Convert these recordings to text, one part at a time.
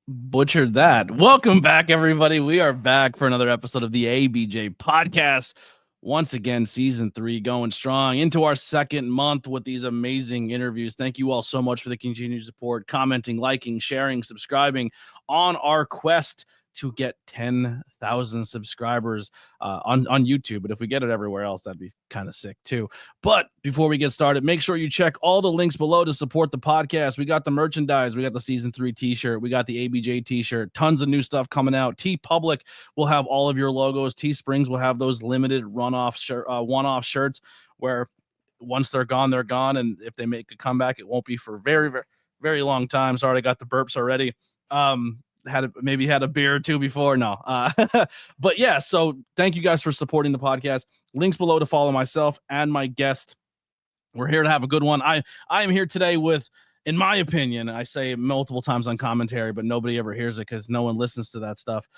Butchered that. Welcome back, everybody. We are back for another episode of the ABJ Podcast. Once again, season 3 going strong into our second month with these amazing interviews. Thank you all so much for the continued support, commenting, liking, sharing, subscribing on our quest to get 10,000 subscribers on YouTube. But if we get it everywhere else, that'd be kind of sick too. But before we get started, make sure you check all the links below to support the podcast. We got the merchandise. We got the season 3 t-shirt. We got the ABJ t-shirt. Tons of new stuff coming out. TeePublic will have all of your logos. Teesprings will have those limited one-off shirts where once they're gone, they're gone. And if they make a comeback, it won't be for very, very, very long time. Sorry, I got the burps already. Had a beer or two before. No. But yeah, so thank you guys for supporting the podcast. Links below to follow myself and my guest. We're here to have a good one. I am here today with, in my opinion, I say it multiple times on commentary, but nobody ever hears it because no one listens to that stuff.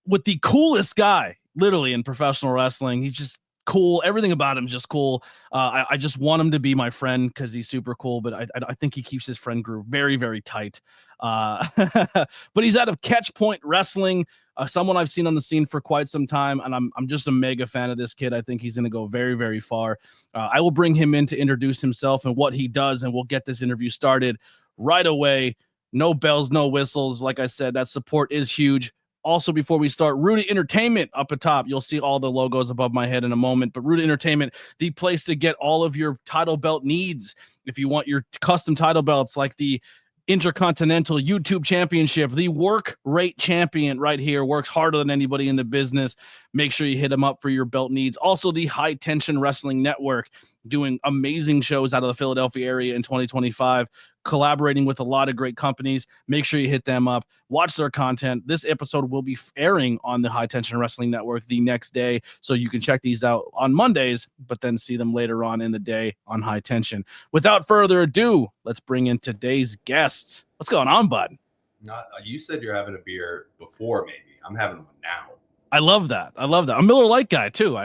With the coolest guy, literally, in professional wrestling. He's just cool. Everything about him is just cool. I just want him to be my friend because he's super cool, but I think he keeps his friend group very, very tight. But he's out of Catch Point Wrestling, someone I've seen on the scene for quite some time, and I'm just a mega fan of this kid. I think he's going to go very, very far. I will bring him in to introduce himself and what he does, and we'll get this interview started right away. No bells, no whistles. Like I said, that support is huge. Also, before we start, Rudy Entertainment up at top. You'll see all the logos above my head in a moment. But Rudy Entertainment, the place to get all of your title belt needs. If you want your custom title belts like the Intercontinental YouTube Championship, the work rate champion right here, works harder than anybody in the business. Make sure you hit him up for your belt needs. Also, the High Tension Wrestling Network, doing amazing shows out of the Philadelphia area in 2025, collaborating with a lot of great companies. Make sure you hit them up, watch their content. This episode will be airing on the High Tension Wrestling Network the next day, so you can check these out on Mondays, but then see them later on in the day on High Tension. Without further ado, let's bring in today's guests. What's going on, bud? You said you're having a beer before, maybe. I'm having one now. I love that. I'm a Miller Lite guy too.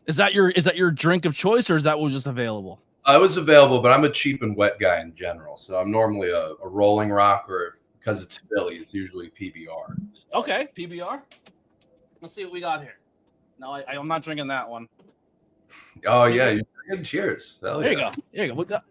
Is that your drink of choice, or is that what was just available? It was available, but I'm a cheap and wet guy in general. So I'm normally a Rolling Rock, or because it's Philly, it's usually PBR. Okay, PBR. Let's see what we got here. No, I'm not drinking that one. Oh, yeah. You're drinking. Cheers. There you go.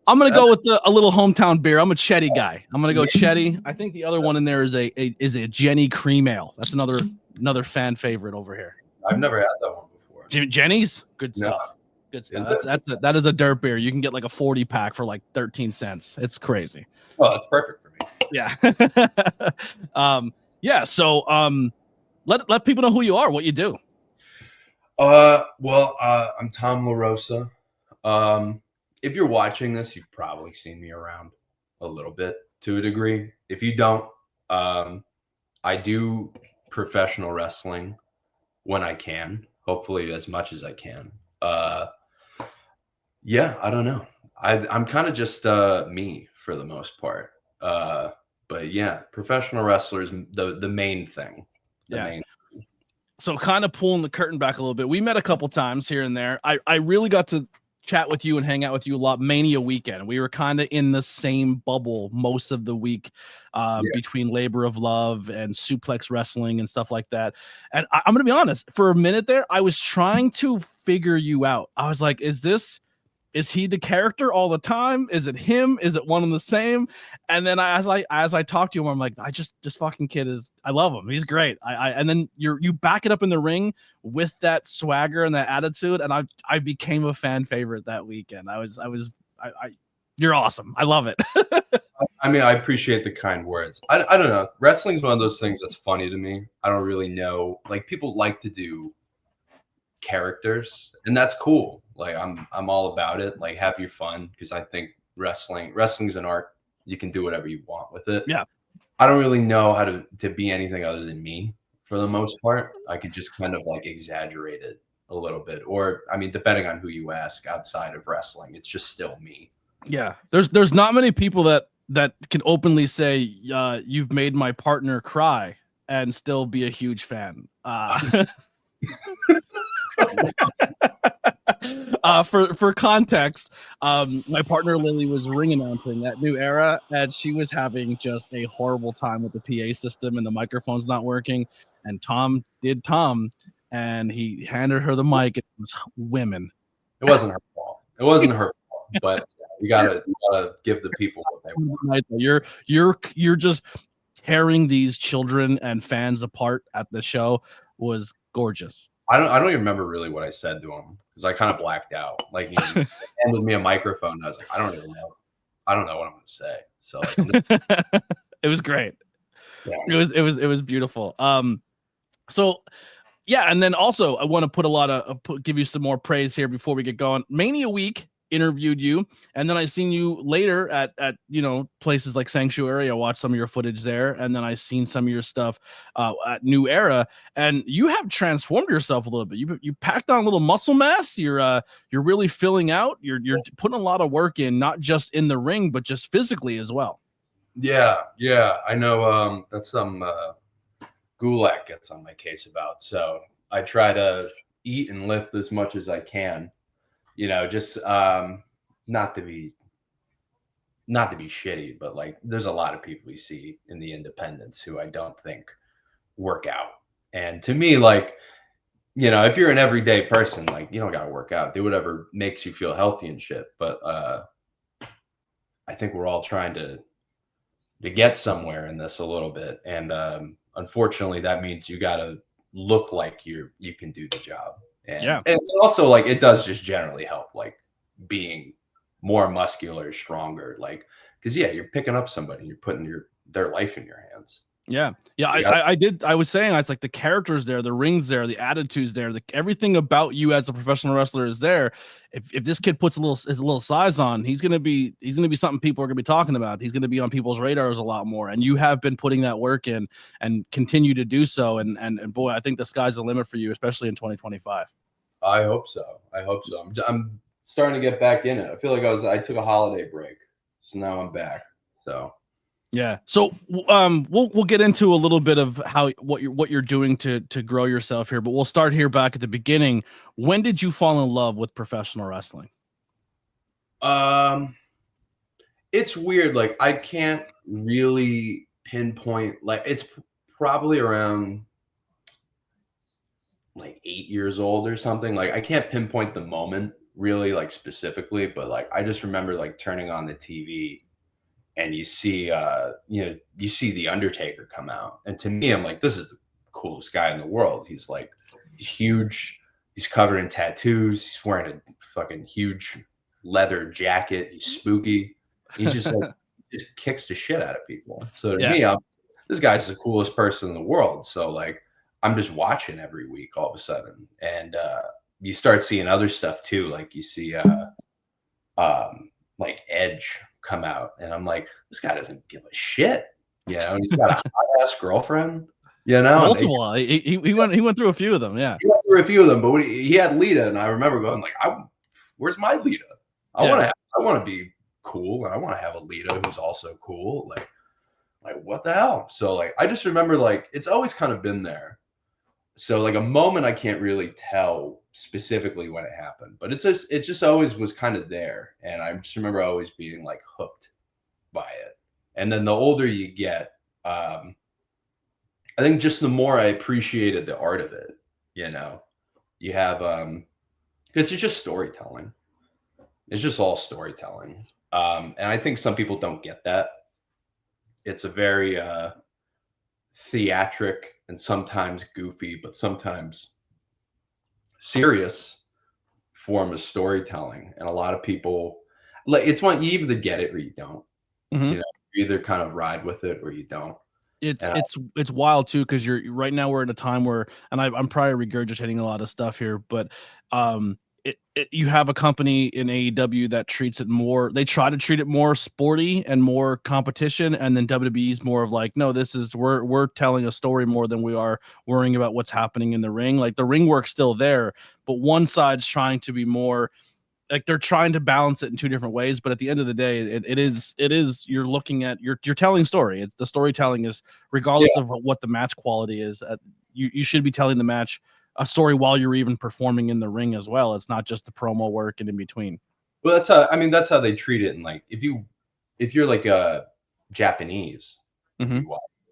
I'm going to go with a little hometown beer. I'm a Chetty guy. I'm going to go Chetty. I think the other one in there is a Jenny Cream Ale. That's another fan favorite over here. I've never had that one before. Jenny's? Good stuff. No. Good stuff. That is a dirt beer. You can get like a 40 pack for like 13 cents. It's crazy. Oh, that's perfect for me. Yeah. Yeah. So let people know who you are, what you do. I'm Tom LaRosa. If you're watching this, you've probably seen me around a little bit to a degree. If you don't, I do professional wrestling when I can, hopefully as much as I can. I don't know. I'm kind of just me for the most part. But yeah, professional wrestler is the main thing. So kind of pulling the curtain back a little bit. We met a couple times here and there. I really got to chat with you and hang out with you a lot Mania weekend. We were kind of in the same bubble most of the week between Labor of Love and Suplex Wrestling and stuff like that. And I'm going to be honest, for a minute there, I was trying to figure you out. I was like, is he the character all the time? Is it him? Is it one and the same? And then as I talk to him, I'm like, this fucking kid I love him. He's great. And then you back it up in the ring with that swagger and that attitude, and I became a fan favorite that weekend. You're awesome. I love it. I mean, I appreciate the kind words. I don't know. Wrestling's one of those things that's funny to me. I don't really know. Like, people like to do characters, and that's cool. Like, I'm all about it. Like, have your fun, because I think wrestling's an art. You can do whatever you want with it. Yeah. I don't really know how to be anything other than me for the most part. I could just kind of like exaggerate it a little bit, or I mean, depending on who you ask outside of wrestling, it's just still me. Yeah. There's not many people that can openly say, you've made my partner cry and still be a huge fan. For context, my partner Lily was ring announcing at New Era, and she was having just a horrible time with the PA system and the microphone's not working. And Tom did Tom, and he handed her the mic. It was women. It wasn't her fault. It wasn't her fault, but you gotta give the people what they want. You're just tearing these children and fans apart at the show. Was gorgeous. I don't even remember really what I said to him because I kind of blacked out. Like he handed me a microphone, and I was like, I don't know what I'm gonna say. So like, it was great. Yeah. It was beautiful. So yeah, and then also I want to put give you some more praise here before we get going. Mania Week interviewed you, and then I seen you later at places like Sanctuary. I watched some of your footage there, and then I seen some of your stuff at New Era, and you have transformed yourself a little bit. You packed on a little muscle mass. You're really filling out. You're putting a lot of work in, not just in the ring, but just physically as well. Yeah, I know. That's some Gulak gets on my case about. So I try to eat and lift as much as I can. Just not to be shitty, but like there's a lot of people you see in the independents who I don't think work out. And to me, like, if you're an everyday person, like you don't gotta work out. Do whatever makes you feel healthy and shit. But I think we're all trying to get somewhere in this a little bit. And unfortunately that means you gotta look like you can do the job. And also like it does just generally help, like being more muscular, stronger, like because you're picking up somebody, you're putting their life in your hands. I was saying it's like the characters there, the rings there, the attitudes there, everything about you as a professional wrestler is there. If this kid puts a little size on, he's gonna be something people are gonna be talking about. He's gonna be on people's radars a lot more. And you have been putting that work in and continue to do so. And boy, I think the sky's the limit for you, especially in 2025. I hope so. I'm starting to get back in it. I feel like I took a holiday break, so now I'm back. So. Yeah. So we'll get into a little bit of what you're doing to grow yourself here, but we'll start here back at the beginning. When did you fall in love with professional wrestling? It's weird. Like I can't really pinpoint. Like it's probably around like 8 years old or something. Like I can't pinpoint the moment really, like specifically, but like I just remember like turning on the TV. And you see the Undertaker come out. And to me, I'm like, this is the coolest guy in the world. He's like, he's huge. He's covered in tattoos. He's wearing a fucking huge leather jacket. He's spooky. He just just kicks the shit out of people. So to me, this guy's the coolest person in the world. So like, I'm just watching every week all of a sudden. And you start seeing other stuff too. Like you see like Edge come out, and I'm like, this guy doesn't give a shit, and he's got a hot ass girlfriend, multiple. He went through a few of them, he went through a few of them, but he had Lita, and I remember going like, where's my Lita? I want to be cool, and I want to have a Lita who's also cool, like what the hell? So like I just remember like it's always kind of been there. So like a moment I can't really tell specifically when it happened, but it just always was kind of there. And I just remember always being like hooked by it. And then the older you get, I think just the more I appreciated the art of it, you have, it's just storytelling. It's just all storytelling. And I think some people don't get that. It's a very, theatric and sometimes goofy, but sometimes serious form of storytelling. And a lot of people, like, it's one, you either get it or you don't. Mm-hmm. You either kind of ride with it or you don't. It's wild too, because you're right now we're in a time where, and I'm probably regurgitating a lot of stuff here, but you have a company in AEW that treats it more, they try to treat it more sporty and more competition, and then WWE's more of like, no, this is we're telling a story more than we are worrying about what's happening in the ring. Like the ring work's still there, but one side's trying to be more like they're trying to balance it in two different ways. But at the end of the day, it is you're looking at you're telling story. The storytelling is regardless of what the match quality is. You should be telling the match a story while you're even performing in the ring as well. It's not just the promo work and in between. Well, that's how they treat it. And like, if you're like a Japanese,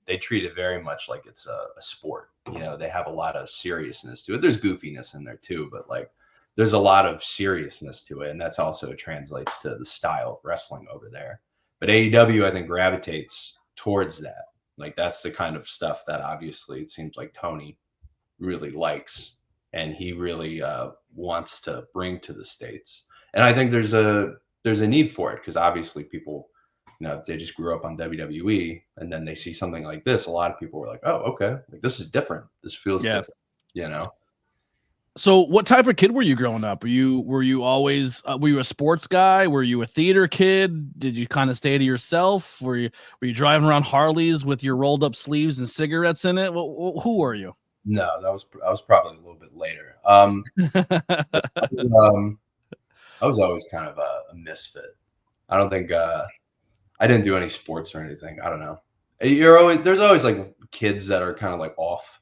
they treat it very much like it's a sport. You know, they have a lot of seriousness to it. There's goofiness in there too, but like there's a lot of seriousness to it. And that's also translates to the style of wrestling over there. But AEW, I think, gravitates towards that. Like that's the kind of stuff that obviously it seems like Tony really likes and he really wants to bring to the States. And I think there's a need for it because obviously people, you know, they just grew up on WWE and then they see something like this. A lot of people were like, oh, okay, like this is different. This feels different, you know? So what type of kid were you growing up? Were you always, were you a sports guy? Were you a theater kid? Did you kind of stay to yourself? Were you driving around Harleys with your rolled up sleeves and cigarettes in it? Who were you? No, I was probably a little bit later. I was always kind of a misfit. I don't think I didn't do any sports or anything. I don't know. There's always like kids that are kind of like off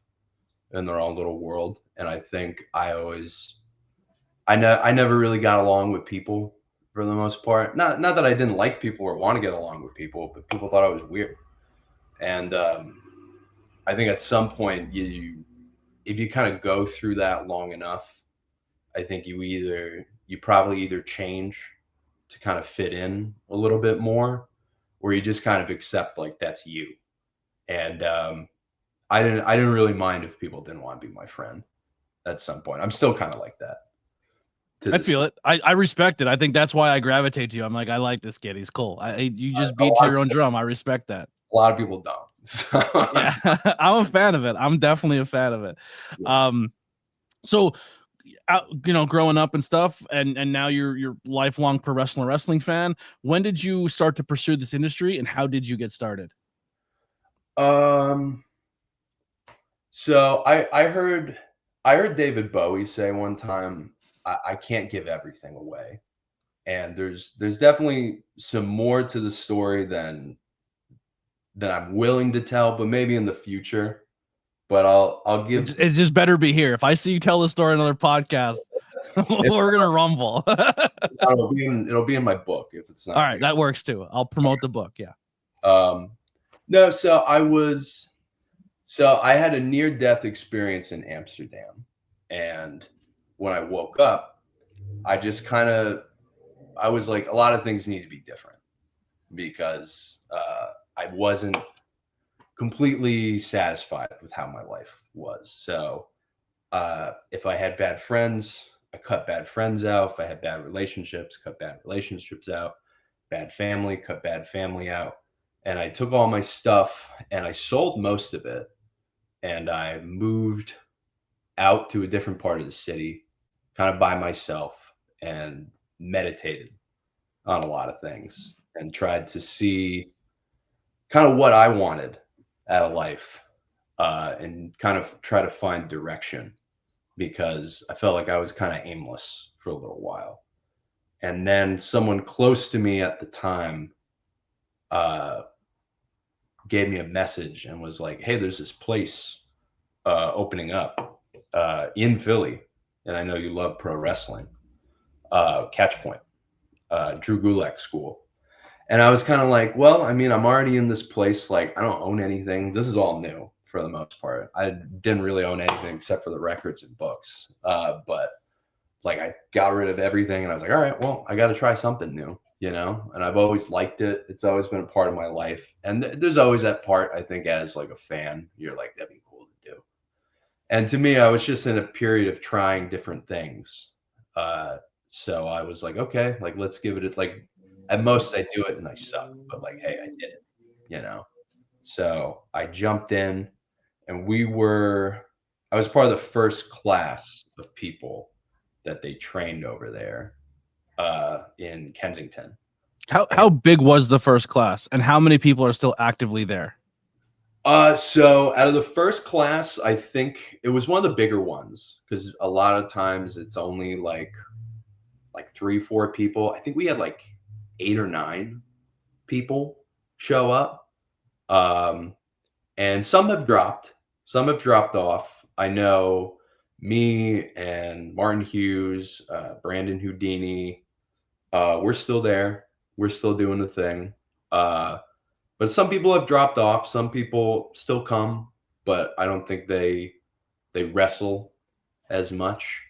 in their own little world, and I think I never really got along with people for the most part. Not that I didn't like people or want to get along with people, but people thought I was weird. And I think at some point if you kind of go through that long enough, I think you probably either change to kind of fit in a little bit more, or you just kind of accept like that's you. And I didn't really mind if people didn't want to be my friend at some point. I'm still kind of like that. I feel it. I respect it. I think that's why I gravitate to you. I'm like, I like this kid. He's cool. You just beat to your own drum. I respect that. A lot of people don't. So. Yeah, I'm a fan of it. I'm definitely a fan of it. Yeah. So, you know, growing up and stuff, and now you're lifelong pro wrestling fan. When did you start to pursue this industry, and how did you get started? So I heard David Bowie say one time, I can't give everything away. And there's definitely some more to the story than I'm willing to tell, but maybe in the future. But I'll give it just better be here. If I see you tell the story in another podcast, we're gonna rumble. It'll be in my book if it's not. All right, that works too. I'll promote the book. Yeah. No, so I had a near-death experience in Amsterdam, and when I woke up, I was like, a lot of things need to be different because I wasn't completely satisfied with how my life was. So if I had bad friends, I cut bad friends out. If I had bad relationships, cut bad relationships out. Bad family, cut bad family out. And I took all my stuff and I sold most of it. And I moved out to a different part of the city, kind of by myself, and meditated on a lot of things and tried to see kind of what I wanted out of life and kind of try to find direction because I felt like I was kind of aimless for a little while. And then someone close to me at the time gave me a message and was like, hey, there's this place opening up in Philly. And I know you love pro wrestling. Catch Point, Drew Gulak School. And I was kind of like, well, I mean, I'm already in this place. Like, I don't own anything. This is all new for the most part. I didn't really own anything except for the records and books. But like, I got rid of everything and I was like, all right, well, I got to try something new, you know? And I've always liked it. It's always been a part of my life. And there's always that part, I think, as like a fan, you're like, that'd be cool to do. And to me, I was just in a period of trying different things. So I was like, okay, like, let's give it like, at most I do it and I suck, but like, hey, I did it, you know? So I jumped in and I was part of the first class of people that they trained over there in Kensington. How big was the first class and how many people are still actively there? So out of the first class, I think it was one of the bigger ones because a lot of times it's only like 3-4 people. I think we had like 8 or 9 people show up. And some have dropped off. I know me and Martin Hughes, Brandon Houdini, we're still there. We're still doing the thing. But some people have dropped off. Some people still come, but I don't think they wrestle as much.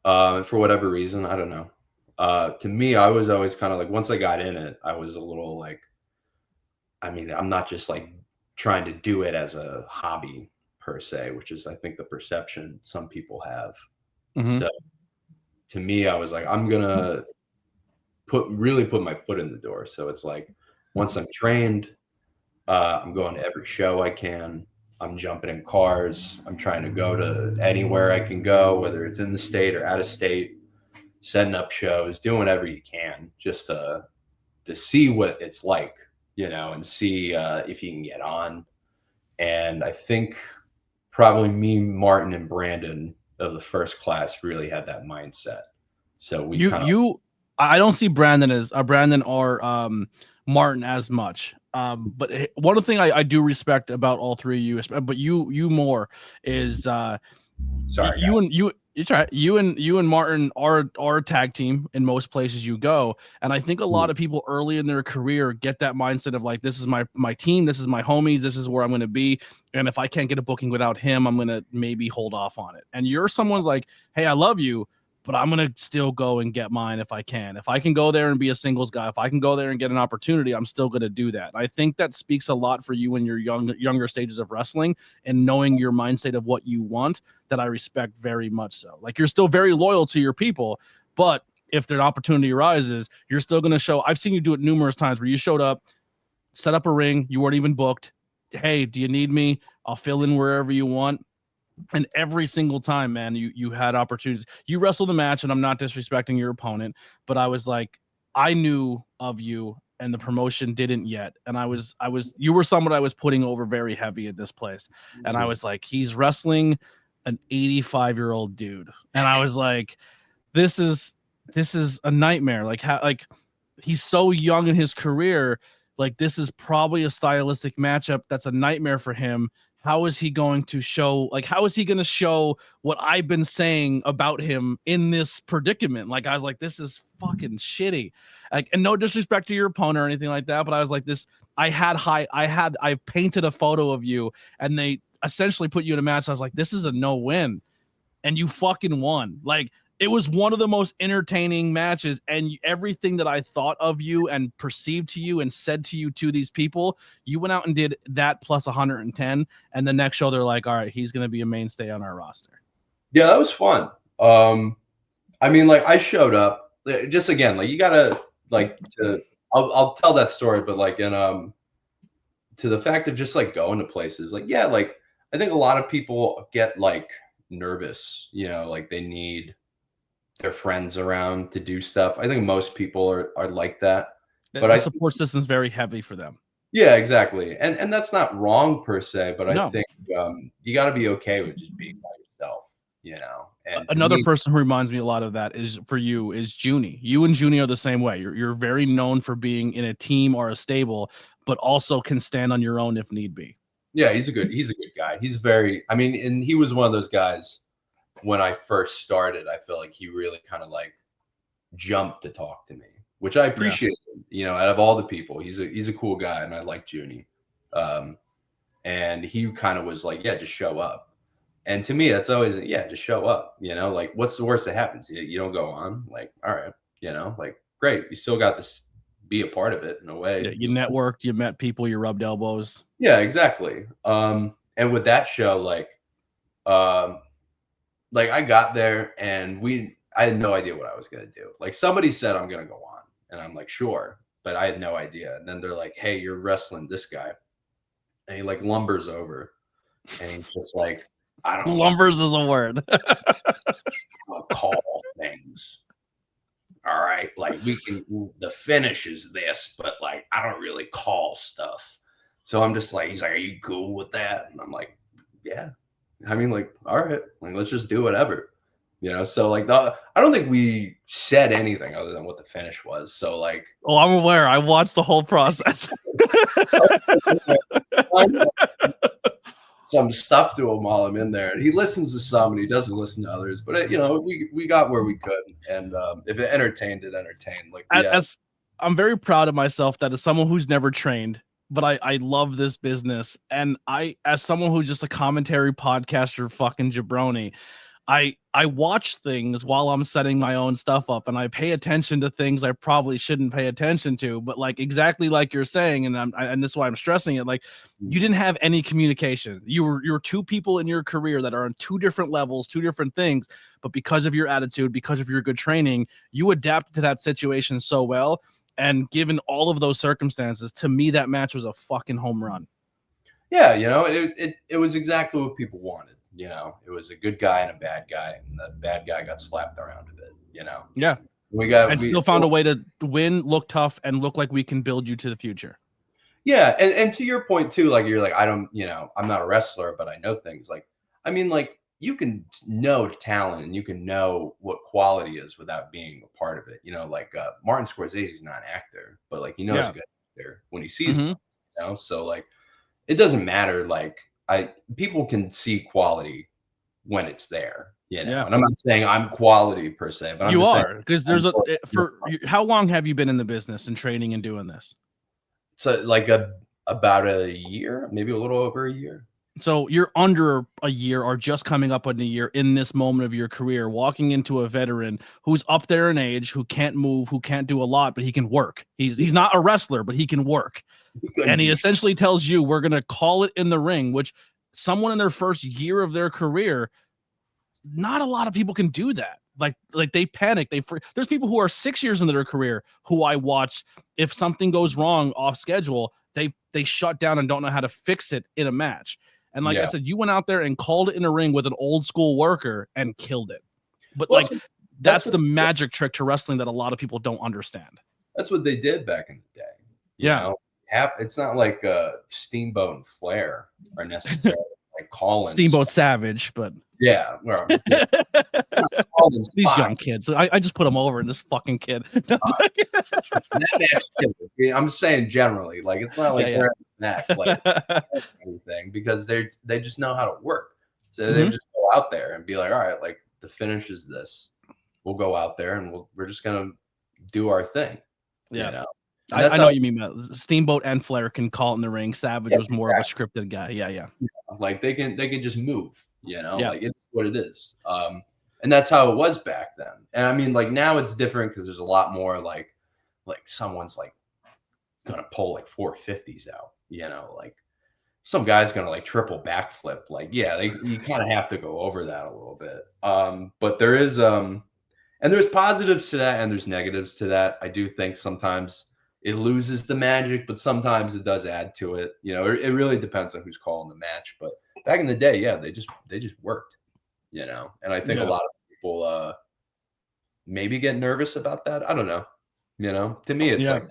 For whatever reason, I don't know. To me, I was always kind of like, once I got in it, I was a little like, I mean, I'm not just like trying to do it as a hobby per se, which is I think the perception some people have. Mhm. So to me, I was like, I'm gonna really put my foot in the door. So it's like once I'm trained, I'm going to every show I can. I'm jumping in cars. I'm trying to go to anywhere I can go, whether it's in the state or out of state, setting up shows, doing whatever you can just to see what it's like, and see if you can get on. And I think probably me, Martin, and Brandon of the first class really had that mindset. So we I don't see Brandon or Martin as much. But one thing I do respect about all three of you, but you more is sorry, you and Martin are a tag team in most places you go, and I think a lot of people early in their career get that mindset of like, this is my team, this is my homies, this is where I'm going to be, and if I can't get a booking without him, I'm going to maybe hold off on it. And you're someone's like, hey, I love you, but I'm going to still go and get mine if I can. If I can go there and be a singles guy, if I can go there and get an opportunity, I'm still going to do that. And I think that speaks a lot for you in your younger stages of wrestling and knowing your mindset of what you want, that I respect very much so. Like, you're still very loyal to your people, but if an opportunity arises, you're still going to show. I've seen you do it numerous times where you showed up, set up a ring, you weren't even booked. Hey, do you need me? I'll fill in wherever you want. And every single time, man, you had opportunities. You wrestled a match, and I'm not disrespecting your opponent, but I was like, I knew of you, and the promotion didn't yet. And you were someone I was putting over very heavy at this place. And I was like, he's wrestling an 85-year-old dude. And I was like, this is a nightmare. Like, how, like, he's so young in his career. Like, this is probably a stylistic matchup that's a nightmare for him. How is he going to show, like, how is he going to show what I've been saying about him in this predicament? Like, I was like, this is fucking shitty. Like, and no disrespect to your opponent or anything like that, but I was like, I painted a photo of you, and they essentially put you in a match. I was like, this is a no win, and you fucking won. Like, it was one of the most entertaining matches, and everything that I thought of you and perceived to you and said to you to these people, you went out and did that plus 110, and the next show they're like, all right, he's going to be a mainstay on our roster. Yeah, that was fun. I mean, like, I showed up just again, like, you gotta like I'll tell that story, but like to the fact of just like going to places, like, yeah, like I think a lot of people get like nervous, like they need their friends around to do stuff. I think most people are like that. But the support system is very heavy for them. Yeah, exactly. And that's not wrong per se, but I think you got to be okay with just being by yourself, And another person who reminds me a lot of that is Junie. You and Junie are the same way. You're very known for being in a team or a stable, but also can stand on your own if need be. Yeah, he's a good guy. He's and he was one of those guys when I first started. I feel like he really kind of like jumped to talk to me, which I appreciate. Yeah. Out of all the people, he's a cool guy, and I like Junie. And he kind of was like, yeah, just show up. And to me, that's always, just show up. Like, what's the worst that happens? You don't go on. Like, all right, like, great. You still got to be a part of it in a way. Yeah, you networked, you met people, you rubbed elbows. Yeah, exactly. And with that show, like I got there and I had no idea what I was going to do. Like, somebody said, I'm going to go on. And I'm like, sure. But I had no idea. And then they're like, hey, you're wrestling this guy. And he like lumbers over. And he's just like, I don't know. Lumbers is a word. I'll call things. All right. Like, the finish is this, but like, I don't really call stuff. So I'm just like, he's like, are you cool with that? And I'm like, yeah. I mean, like, all right, like, let's just do whatever, So like, I don't think we said anything other than what the finish was. So like, oh, I'm aware. I watched the whole process. some stuff to him while I'm in there. And he listens to some and he doesn't listen to others. But we got where we could, and if it entertained, it entertained. Like as I'm very proud of myself that as someone who's never trained, but I love this business, and as someone who's just a commentary podcaster, fucking jabroni, I watch things while I'm setting my own stuff up, and I pay attention to things I probably shouldn't pay attention to. But like exactly like you're saying, and this is why I'm stressing it. Like you didn't have any communication. You're two people in your career that are on two different levels, two different things. But because of your attitude, because of your good training, you adapted to that situation so well. And given all of those circumstances, to me, that match was a fucking home run. Yeah, it was exactly what people wanted. It was a good guy and a bad guy, and the bad guy got slapped around a bit. Yeah, we still found a way to win, look tough, and look like we can build you to the future. Yeah, and to your point too, like you're like, I don't, I'm not a wrestler, but I know things. Like, I mean, like you can know talent and you can know what quality is without being a part of it. Like Martin Scorsese's not an actor, but like he knows a good actor when he sees one. So like it doesn't matter. Like people can see quality when it's there. And I'm not saying I'm quality per se, but you are, because there's how long have you been in the business and training and doing this? So like about a year, maybe a little over a year. So you're under a year or just coming up on a year in this moment of your career, walking into a veteran who's up there in age, who can't move, who can't do a lot, but he can work. He's not a wrestler, but he can work. And he essentially tells you, we're going to call it in the ring, which someone in their first year of their career, not a lot of people can do that. Like they panic. There's people who are 6 years into their career who I watch. If something goes wrong off schedule, they shut down and don't know how to fix it in a match. And like I said, you went out there and called it in a ring with an old school worker and killed it. But that's the magic trick to wrestling that a lot of people don't understand. That's what they did back in the day. It's not like Steamboat and Flair are necessarily like Collins. Steamboat Savage, but yeah, well, these young kids. I just put them over in this fucking kid. I'm saying generally, like it's not like they're that like anything, because they just know how to work. So they just go out there and be like, all right, like the finish is this. We'll go out there and we're just gonna do our thing. Yeah. I know what you mean. Steamboat and Flair can call it in the ring. Savage was more of a scripted guy. Yeah. Like they can just move. Like it's what it is. And that's how it was back then. And I mean, like now it's different because there's a lot more like someone's like gonna pull like 450s out. Like some guy's gonna like triple backflip. Like you kind of have to go over that a little bit. But there is and there's positives to that and there's negatives to that. I do think sometimes it loses the magic, but sometimes it does add to it. It really depends on who's calling the match. But back in the day, they just worked, and I think a lot of people maybe get nervous about that. I don't know. To me, it's like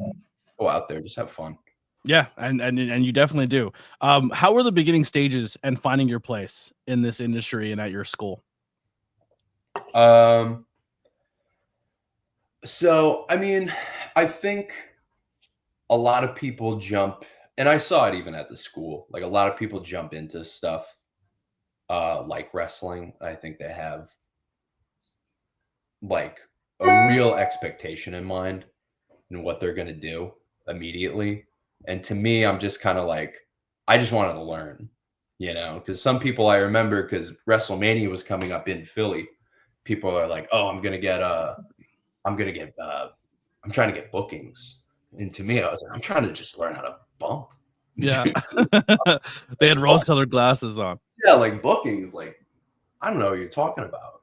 go out there, just have fun. Yeah, and you definitely do. How were the beginning stages and finding your place in this industry and at your school? So I mean, I think a lot of people jump, and I saw it even at the school. Like a lot of people jump into stuff like wrestling. I think they have like a real expectation in mind and what they're going to do immediately. And to me, I'm just kind of like, I just wanted to learn, because some people I remember, because WrestleMania was coming up in Philly, people are like, oh, I'm trying to get bookings. And to me, I was like, I'm trying to just learn how to bump. Yeah. They had rose-colored glasses on. Yeah, like bookings, like I don't know what you're talking about.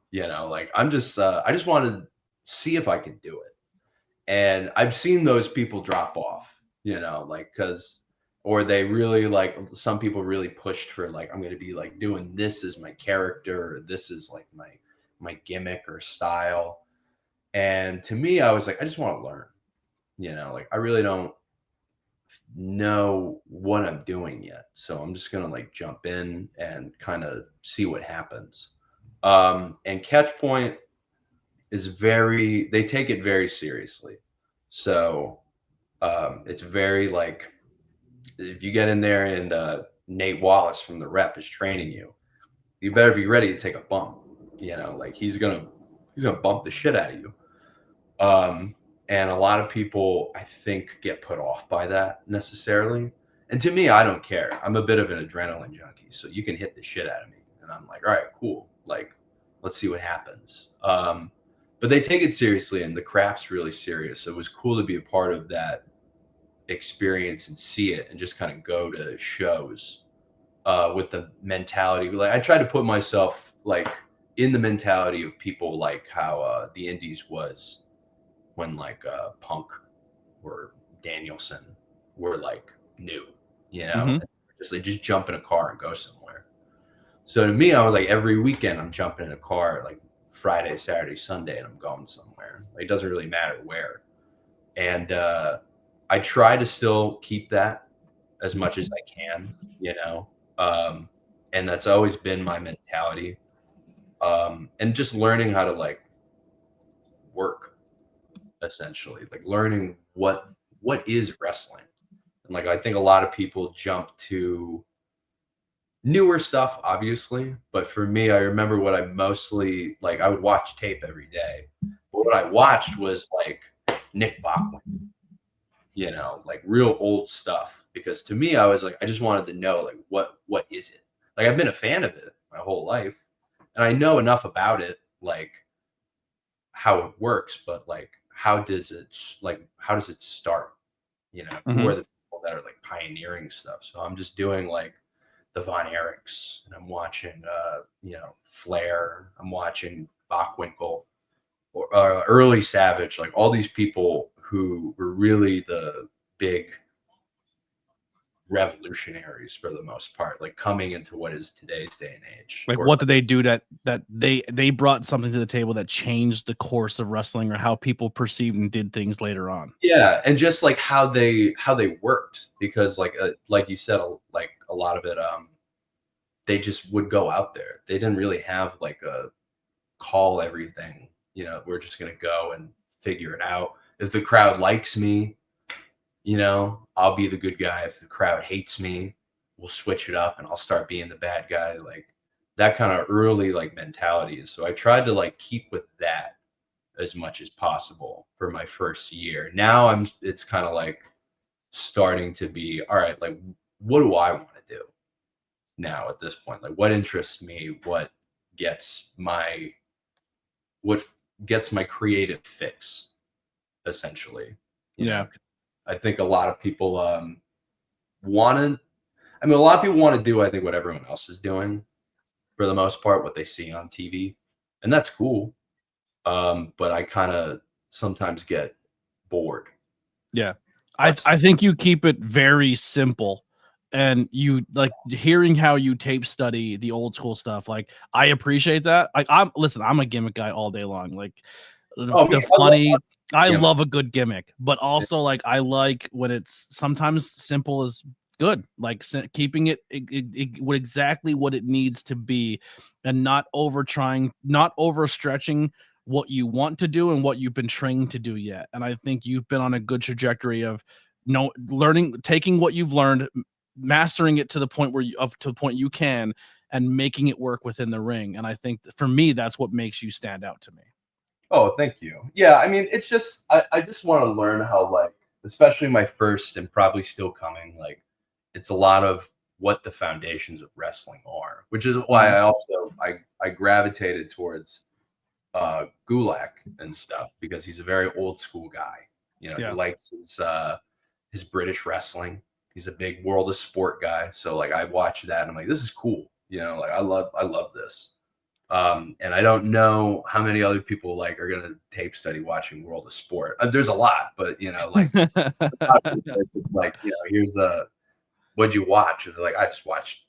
Like I just wanted to see if I could do it. And I've seen those people drop off, like or they really like, some people really pushed for like, I'm going to be like doing this as my character, or this is like my gimmick or style. And to me, I was like, I just want to learn. Like I really don't know what I'm doing yet. So I'm just going to like jump in and kind of see what happens. And Catch Point is they take it very seriously. So it's very like, if you get in there and Nate Wallace from the Rep is training you. You better be ready to take a bump. Like he's gonna bump the shit out of you. And a lot of people, I think, get put off by that necessarily. And to me, I don't care. I'm a bit of an adrenaline junkie, so you can hit the shit out of me, and I'm like, all right, cool. Like, let's see what happens. But they take it seriously, and the craft's really serious. So it was cool to be a part of that experience and see it, and just kind of go to shows with the mentality. Like, I try to put myself like in the mentality of people, like how the Indies was when like Punk or Danielson were like new, just jump in a car and go somewhere. So to me, I was like, every weekend I'm jumping in a car, like Friday, Saturday, Sunday, and I'm going somewhere. Like, it doesn't really matter where. And I try to still keep that as much as I can, and that's always been my mentality. And just learning how to like work, essentially, like learning what is wrestling. And like, I think a lot of people jump to newer stuff, obviously, but for me, I remember what I mostly like, I would watch tape every day, but what I watched was like Nick Bachman, like real old stuff, because to me, I was like, I just wanted to know, like, what is it? Like, I've been a fan of it my whole life, and I know enough about it, like how it works, but like, how does it start? Who are the people that are like pioneering stuff? So I'm just doing like the Von Erichs, and I'm watching Flair, I'm watching Bockwinkel, or early Savage, like all these people who were really the big revolutionaries for the most part, like coming into what is today's day and age. Like, what did they do that they brought something to the table that changed the course of wrestling, or how people perceived and did things later on? Yeah, and just like how they worked, because like you said, like a lot of it, they just would go out there. They didn't really have like a call everything. We're just gonna go and figure it out. If the crowd likes me, I'll be the good guy. If the crowd hates me, we'll switch it up and I'll start being the bad guy. Like that kind of early like mentality. So I tried to like keep with that as much as possible for my first year. Now it's kind of like starting to be, all right, like, what do I want to do now at this point? Like, what interests me? What gets my creative fix, essentially. I think a lot of people want to do, I think, what everyone else is doing for the most part, what they see on TV, and that's cool. But I kind of sometimes get bored. Yeah. I think you keep it very simple, and you like hearing how you tape study the old school stuff. Like, I appreciate that. Like, I'm a gimmick guy all day long. Like, I love a good gimmick, but also like, I like when it's sometimes simple is good, like keeping it exactly what it needs to be, and not overstretching what you want to do and what you've been trained to do yet. And I think you've been on a good trajectory of learning, taking what you've learned, mastering it to the point you can, and making it work within the ring. And I think for me, that's what makes you stand out to me. Oh, thank you. Yeah, I mean, it's just I just want to learn how, like, especially my first and probably still coming, like, it's a lot of what the foundations of wrestling are, which is why I gravitated towards Gulak and stuff, because he's a very old school guy. He likes his British wrestling. He's a big World of Sport guy. So like, I watch that and I'm like, this is cool. Like I love this. And I don't know how many other people like are gonna tape study watching World of Sport. There's a lot, but like, it's like, here's what'd you watch? And they're like, I just watched,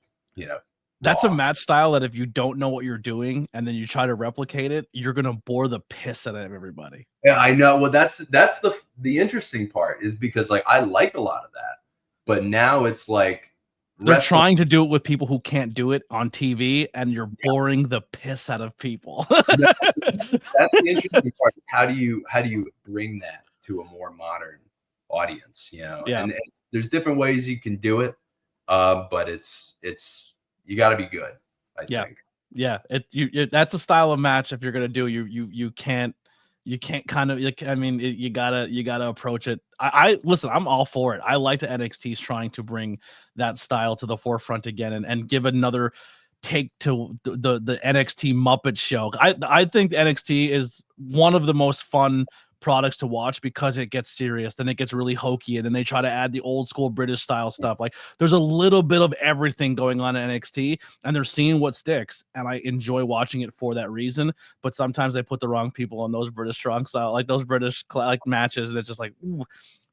That's a match style that if you don't know what you're doing and then you try to replicate it, you're gonna bore the piss out of everybody. Yeah, I know. Well, that's the interesting part, is because like, I like a lot of that, but now it's like they're trying to do it with people who can't do it on TV, and you're boring the piss out of people. That's the interesting part. How do you bring that to a more modern audience? And there's different ways you can do it. But it's you got to be good. I think. Yeah, that's a style of match. If you're gonna do, you can't kind of like. I mean, you gotta approach it. I listen. I'm all for it. I like that NXT's trying to bring that style to the forefront again and give another take to the NXT Muppet Show. I think NXT is one of the most fun products to watch because it gets serious, then it gets really hokey, and then they try to add the old school British style stuff. Like there's a little bit of everything going on in NXT, and they're seeing what sticks, and I enjoy watching it for that reason. But sometimes they put the wrong people on those British strong style, like those British like matches, and it's just like, ooh,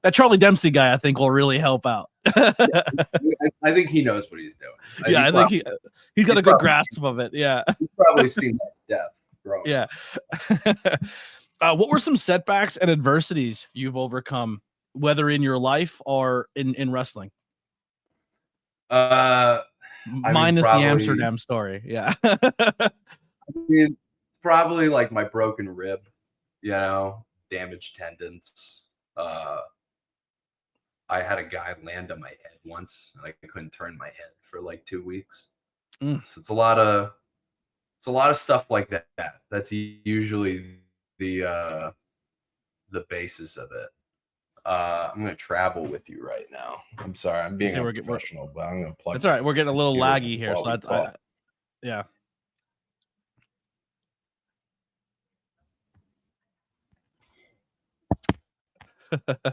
that Charlie Dempsey guy I think will really help out. I think he knows what he's doing. I think he's got a good grasp of it. Yeah, he's probably seen that death growing. Yeah. What were some setbacks and adversities you've overcome, whether in your life or in wrestling? Minus the Amsterdam story. Yeah. I mean, probably like my broken rib, damaged tendons. I had a guy land on my head once, and I couldn't turn my head for like 2 weeks. So it's a lot of stuff like that. That's usually the basis of it. I'm gonna travel with you right now. I'm sorry, I'm being unprofessional, but I'm gonna plug. That's all right. We're getting a little laggy here, so yeah.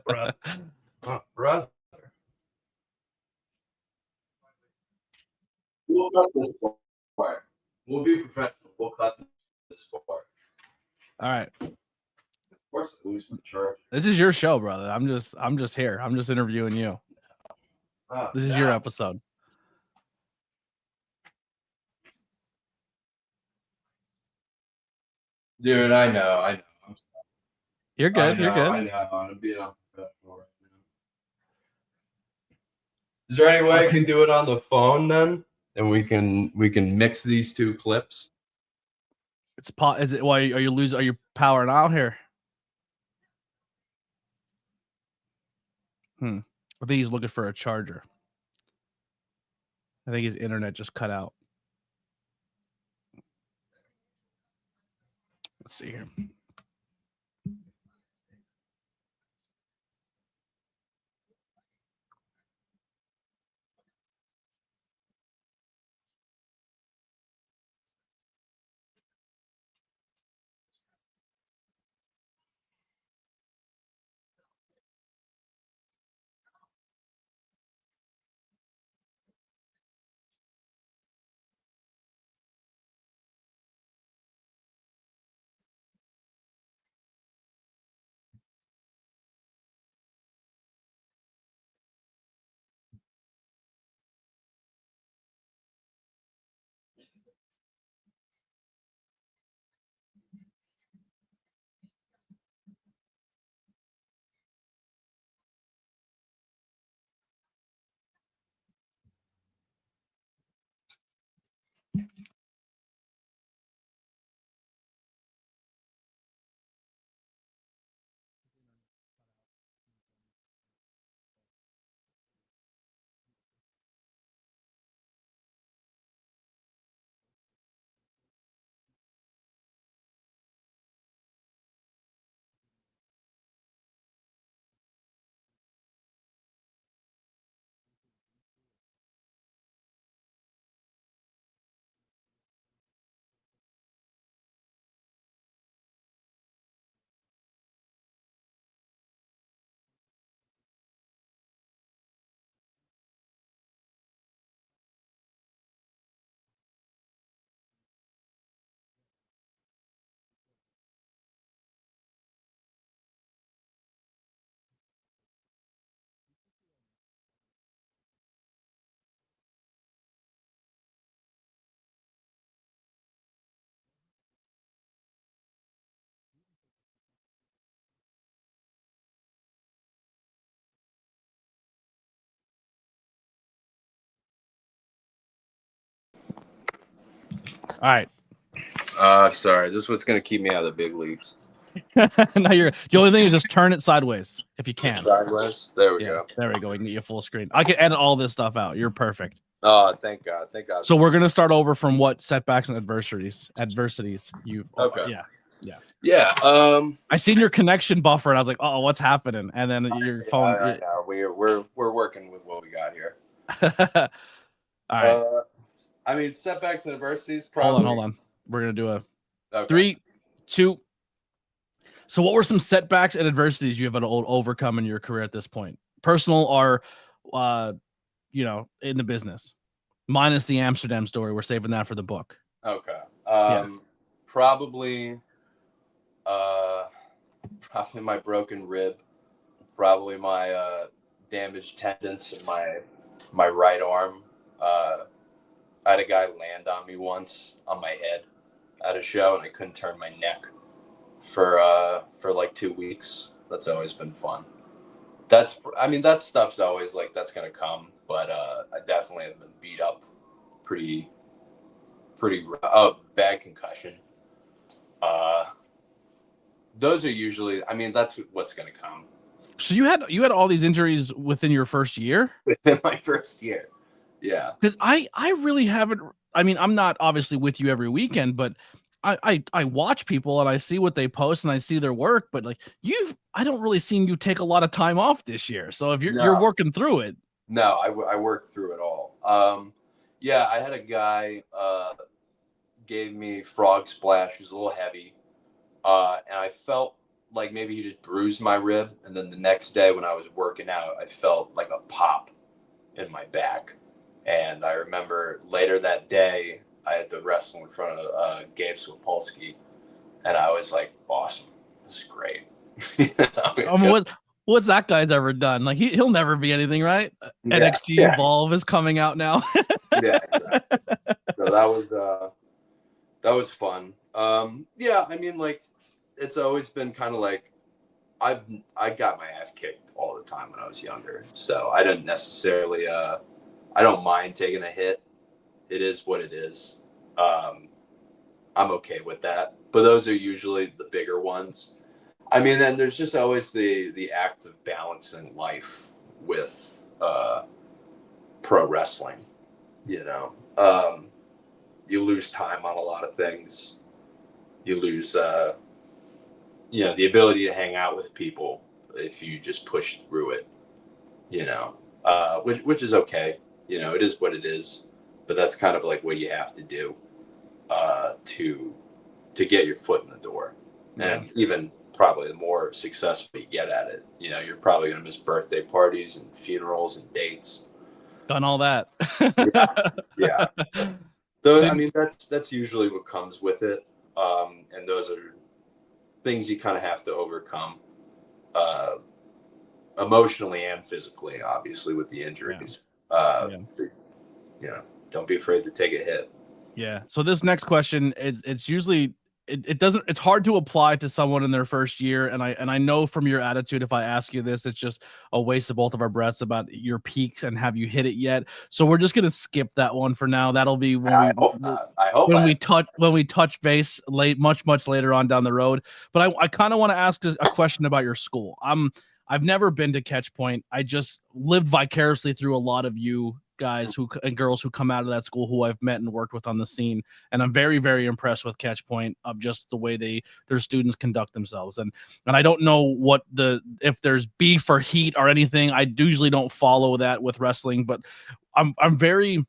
Brother. We'll cut this part. We'll be professional. We'll cut this part. All right. Of course, I lose my charge. This is your show, brother. I'm just here. I'm just interviewing you. This is your episode. Dude, I know. I'm sorry. You're good. You're good. I know. I'm being unprofessional right now. Is there any way I can do it on the phone then? And we can mix these two clips? Is it why are you powering out here? I think he's looking for a charger. I think his internet just cut out. Let's see here. All right. Sorry. This is what's going to keep me out of the big leagues. Now the only thing is just turn it sideways if you can. Sideways. There we go. There we go. We can get you full screen. I can edit all this stuff out. You're perfect. Oh, thank God. Thank God. So we're gonna start over from what setbacks and adversities you've. Okay. Yeah. Yeah. I seen your connection buffer and I was like, oh, what's happening? And then your phone. We're working with what we got here. All right. I mean, setbacks and adversities. Probably. Hold on. We're gonna do a 3, 2. So, what were some setbacks and adversities you have to overcome in your career at this point? Personal or, in the business, minus the Amsterdam story. We're saving that for the book. Okay. Probably my broken rib, probably my damaged tendons in my right arm. I had a guy land on me once on my head at a show, and I couldn't turn my neck for like 2 weeks. That's always been fun. That stuff's always like, that's gonna come, but I definitely have been beat up pretty bad concussion. Those are usually, that's what's gonna come. So you had all these injuries within your first year? Within my first year. Yeah. Because I really haven't. I'm not obviously with you every weekend, but I watch people and I see what they post and I see their work, but like I don't really see you take a lot of time off this year. So if you're working through it. No, I worked through it all. Yeah, I had a guy gave me frog splash. He was a little heavy. And I felt like maybe he just bruised my rib. And then the next day when I was working out, I felt like a pop in my back. And I remember later that day, I had to wrestle in front of Gabe Swapolsky. And I was like, awesome. This is great. What's that guy's ever done? Like he'll never be anything, right? Yeah, NXT Evolve is coming out now. Yeah, exactly. So that was fun. Yeah, like it's always been kind of like I got my ass kicked all the time when I was younger. So I didn't necessarily I don't mind taking a hit. It is what it is. I'm okay with that. But those are usually the bigger ones. Then there's just always the act of balancing life with pro wrestling. You lose time on a lot of things. You lose, the ability to hang out with people if you just push through it. Which is okay. It is what it is. But that's kind of like what you have to do to get your foot in the door. Yeah. And even probably the more successful you get at it, you're probably going to miss birthday parties and funerals and dates. Done all that. Yeah. Though, that's usually what comes with it. And those are things you kind of have to overcome emotionally and physically, obviously, with the injuries. Don't be afraid to take a hit. Yeah. So this next question, it's usually it's hard to apply to someone in their first year. And I know from your attitude, if I ask you this, it's just a waste of both of our breaths about your peaks and have you hit it yet. So we're just gonna skip that one for now. That'll be when we touch base much later on down the road. But I kind of want to ask a question about your school. I've never been to Catch Point. I just lived vicariously through a lot of you guys and girls who come out of that school who I've met and worked with on the scene. And I'm very, very impressed with Catch Point of just the way their students conduct themselves. And I don't know if there's beef or heat or anything. I usually don't follow that with wrestling, but I'm very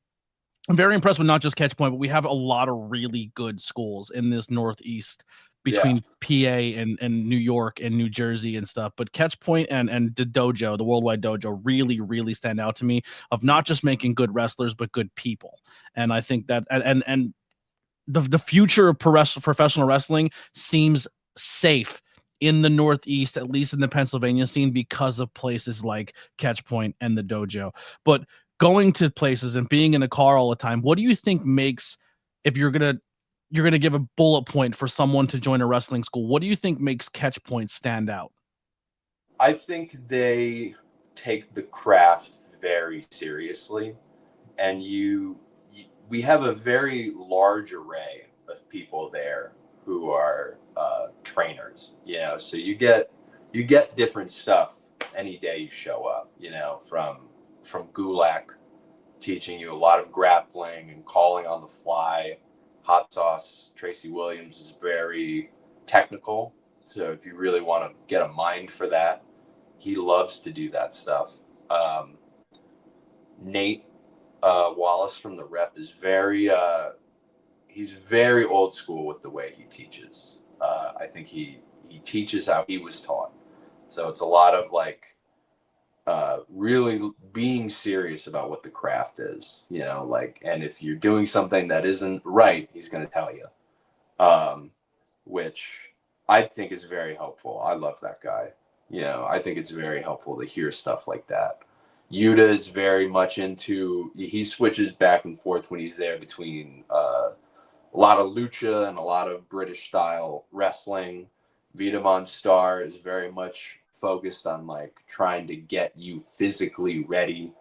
impressed with not just Catch Point, but we have a lot of really good schools in this Northeast between PA and New York and New Jersey and stuff. But Catch Point and the dojo, the Worldwide Dojo, really, really stand out to me of not just making good wrestlers, but good people. And I think that and the future of professional wrestling seems safe in the Northeast, at least in the Pennsylvania scene, because of places like Catch Point and the dojo. But going to places and being in a car all the time, what do you think makes, if you're gonna give a bullet point for someone to join a wrestling school, what do you think makes Catch Point stand out? I think they take the craft very seriously, and we have a very large array of people there who are trainers, so you get different stuff any day you show up, from Gulak teaching you a lot of grappling and calling on the fly. Hot Sauce Tracy Williams is very technical, so if you really want to get a mind for that, he loves to do that stuff. Nate Wallace from the Rep is he's very old school with the way he teaches. I think he teaches how he was taught, so it's a lot of like really being serious about what the craft is, and if you're doing something that isn't right, he's going to tell you, which I think is very helpful. I love that guy. I think it's very helpful to hear stuff like that. Yuta is very much he switches back and forth when he's there between a lot of lucha and a lot of British style wrestling. Vita Monstar is very much focused on like trying to get you physically ready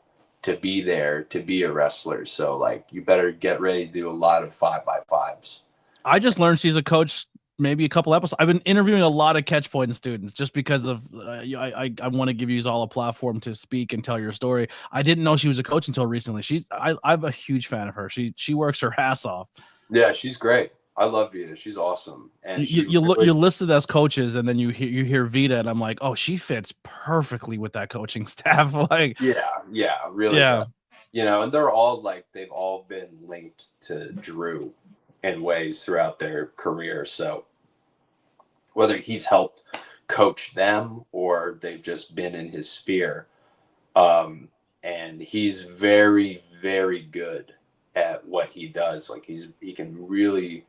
to be there, to be a wrestler. So like you better get ready to do a lot of 5x5s. I just learned she's a coach maybe a couple episodes. I've been interviewing a lot of catch point students just because of I want to give you all a platform to speak and tell your story. I didn't know she was a coach until recently. I'm a huge fan of her. She works her ass off. Yeah, she's great. I love Vita. She's awesome. And you're listed as coaches, and then you hear Vita, and I'm like, oh, she fits perfectly with that coaching staff. Like, yeah, really. Yeah. Good. And they're all they've all been linked to Drew in ways throughout their career. So whether he's helped coach them or they've just been in his sphere, and he's very, very good at what he does. Like he can really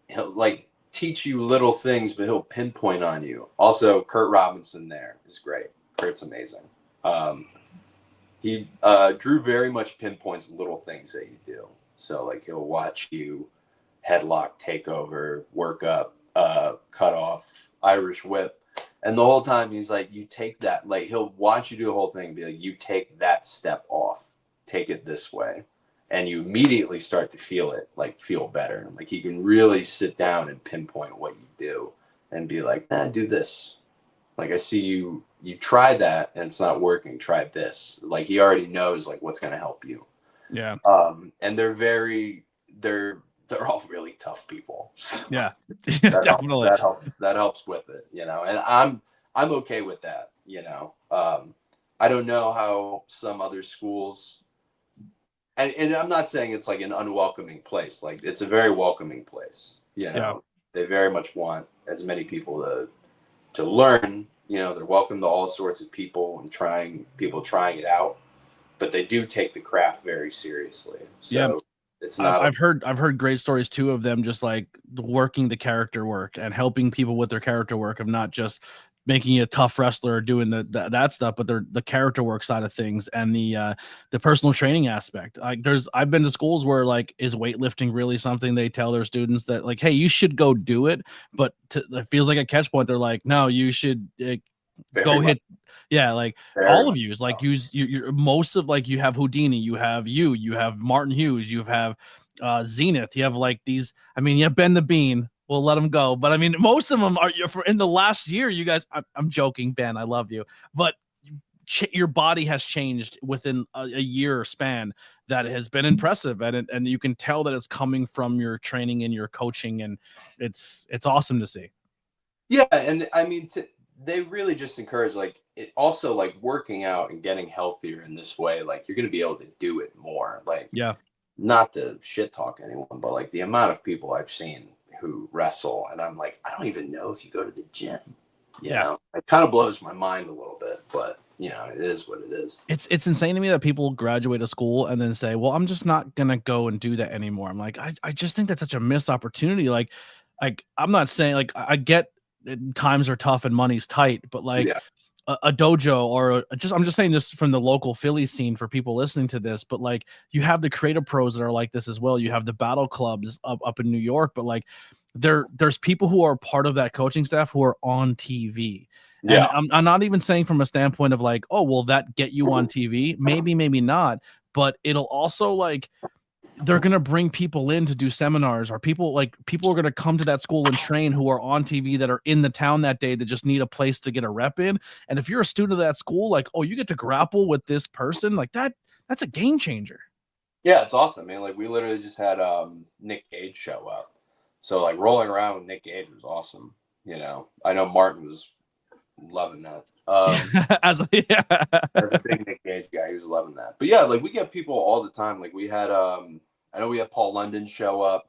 he'll like teach you little things, but he'll pinpoint on you. Also, Kurt Robinson there is great. Kurt's amazing. Drew very much pinpoints little things that you do. So like he'll watch you headlock, takeover, work up, cut off, Irish whip, and the whole time he's like, you take that, like he'll watch you do the whole thing and be like, you take that step off, take it this way. And you immediately start to feel better. Like he can really sit down and pinpoint what you do and be like, do this. Like I see you try that and it's not working. Try this. Like he already knows like what's going to help you. Yeah. And they're all really tough people. So yeah. Definitely. That helps with it, and I'm okay with that. I don't know how some other schools, and I'm not saying it's like an unwelcoming place. Like it's a very welcoming place. They very much want as many people to learn. They're welcome to all sorts of people and trying it out, but they do take the craft very seriously. So it's not. I've heard great stories too of them just like working the character work and helping people with their character work, of not just making you a tough wrestler or doing that stuff, but the character work side of things and the personal training aspect. Like I've been to schools where like, is weightlifting really something they tell their students that like, hey, you should go do it, but it feels like a catch point. They're like, no, you should go hit. Yeah, like all of you is like you're most of like, you have Houdini, you have Martin Hughes, you have Zenith, you have like these. I mean, you have Ben the Bean. We'll let them go. But I mean, most of them are in the last year. You guys, I'm joking, Ben. I love you, but your body has changed within a year span that has been impressive, and you can tell that it's coming from your training and your coaching, and it's awesome to see. Yeah, and I mean, they really just encourage also like working out and getting healthier in this way. Like you're going to be able to do it more. Like not to shit talk anyone, but like the amount of people I've seen who wrestle, and I'm like, I don't even know if you go to the gym. You know? It kind of blows my mind a little bit, but it is what it is. It's insane to me that people graduate a school and then say, well, I'm just not gonna go and do that anymore. I'm like, I just think that's such a missed opportunity. Like I'm not saying, like, I get times are tough and money's tight, but like a dojo or I'm just saying, just from the local Philly scene for people listening to this, but like you have the creative pros that are like this as well. You have the battle clubs up in New York, but like there's people who are part of that coaching staff who are on TV. And I'm not even saying from a standpoint of like, oh, will that get you on TV? Maybe not, but it'll also like they're going to bring people in to do seminars, or people are going to come to that school and train who are on TV that are in the town that day that just need a place to get a rep in. And if you're a student of that school, like, oh, you get to grapple with this person like that's a game changer. Yeah, it's awesome, man. Like we literally just had Nick Gage show up. So like rolling around with Nick Gage was awesome. You know, I know Martin was loving that. As a big Nick Gage guy, he was loving that. But yeah, like we get people all the time. Like we had I know we had Paul London show up.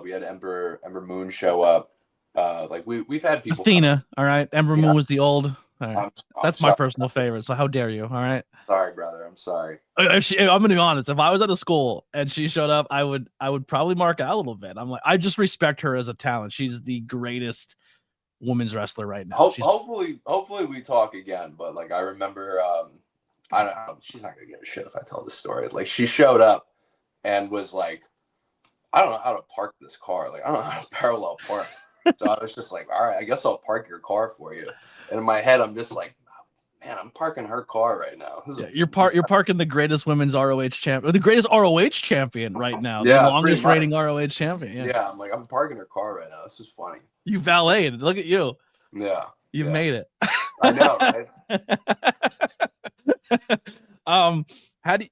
We had Ember Moon show up. Like we've had people. Athena, all right. Ember Moon was the old. All right. That's my sorry, personal favorite. So how dare you? All right. Sorry, brother. I'm sorry. I'm gonna be honest. If I was at a school and she showed up, I would probably mark out a little bit. I'm like, I just respect her as a talent. She's the greatest women's wrestler right now. Hopefully we talk again. But like I remember, I don't know. She's not gonna give a shit if I tell the story. Like she showed up and was like, I don't know how to park this car. Like I don't know how to parallel park. So I was just like, all right, I guess I'll park your car for you. And in my head, I'm just like, man, I'm parking her car right now. Yeah, you're parking the greatest women's ROH champion, the greatest ROH champion right now. Yeah, the longest reigning ROH champion. Yeah, I'm like, I'm parking her car right now. This is funny. You valeted. Look at you. Yeah. You made it. I know, right? How do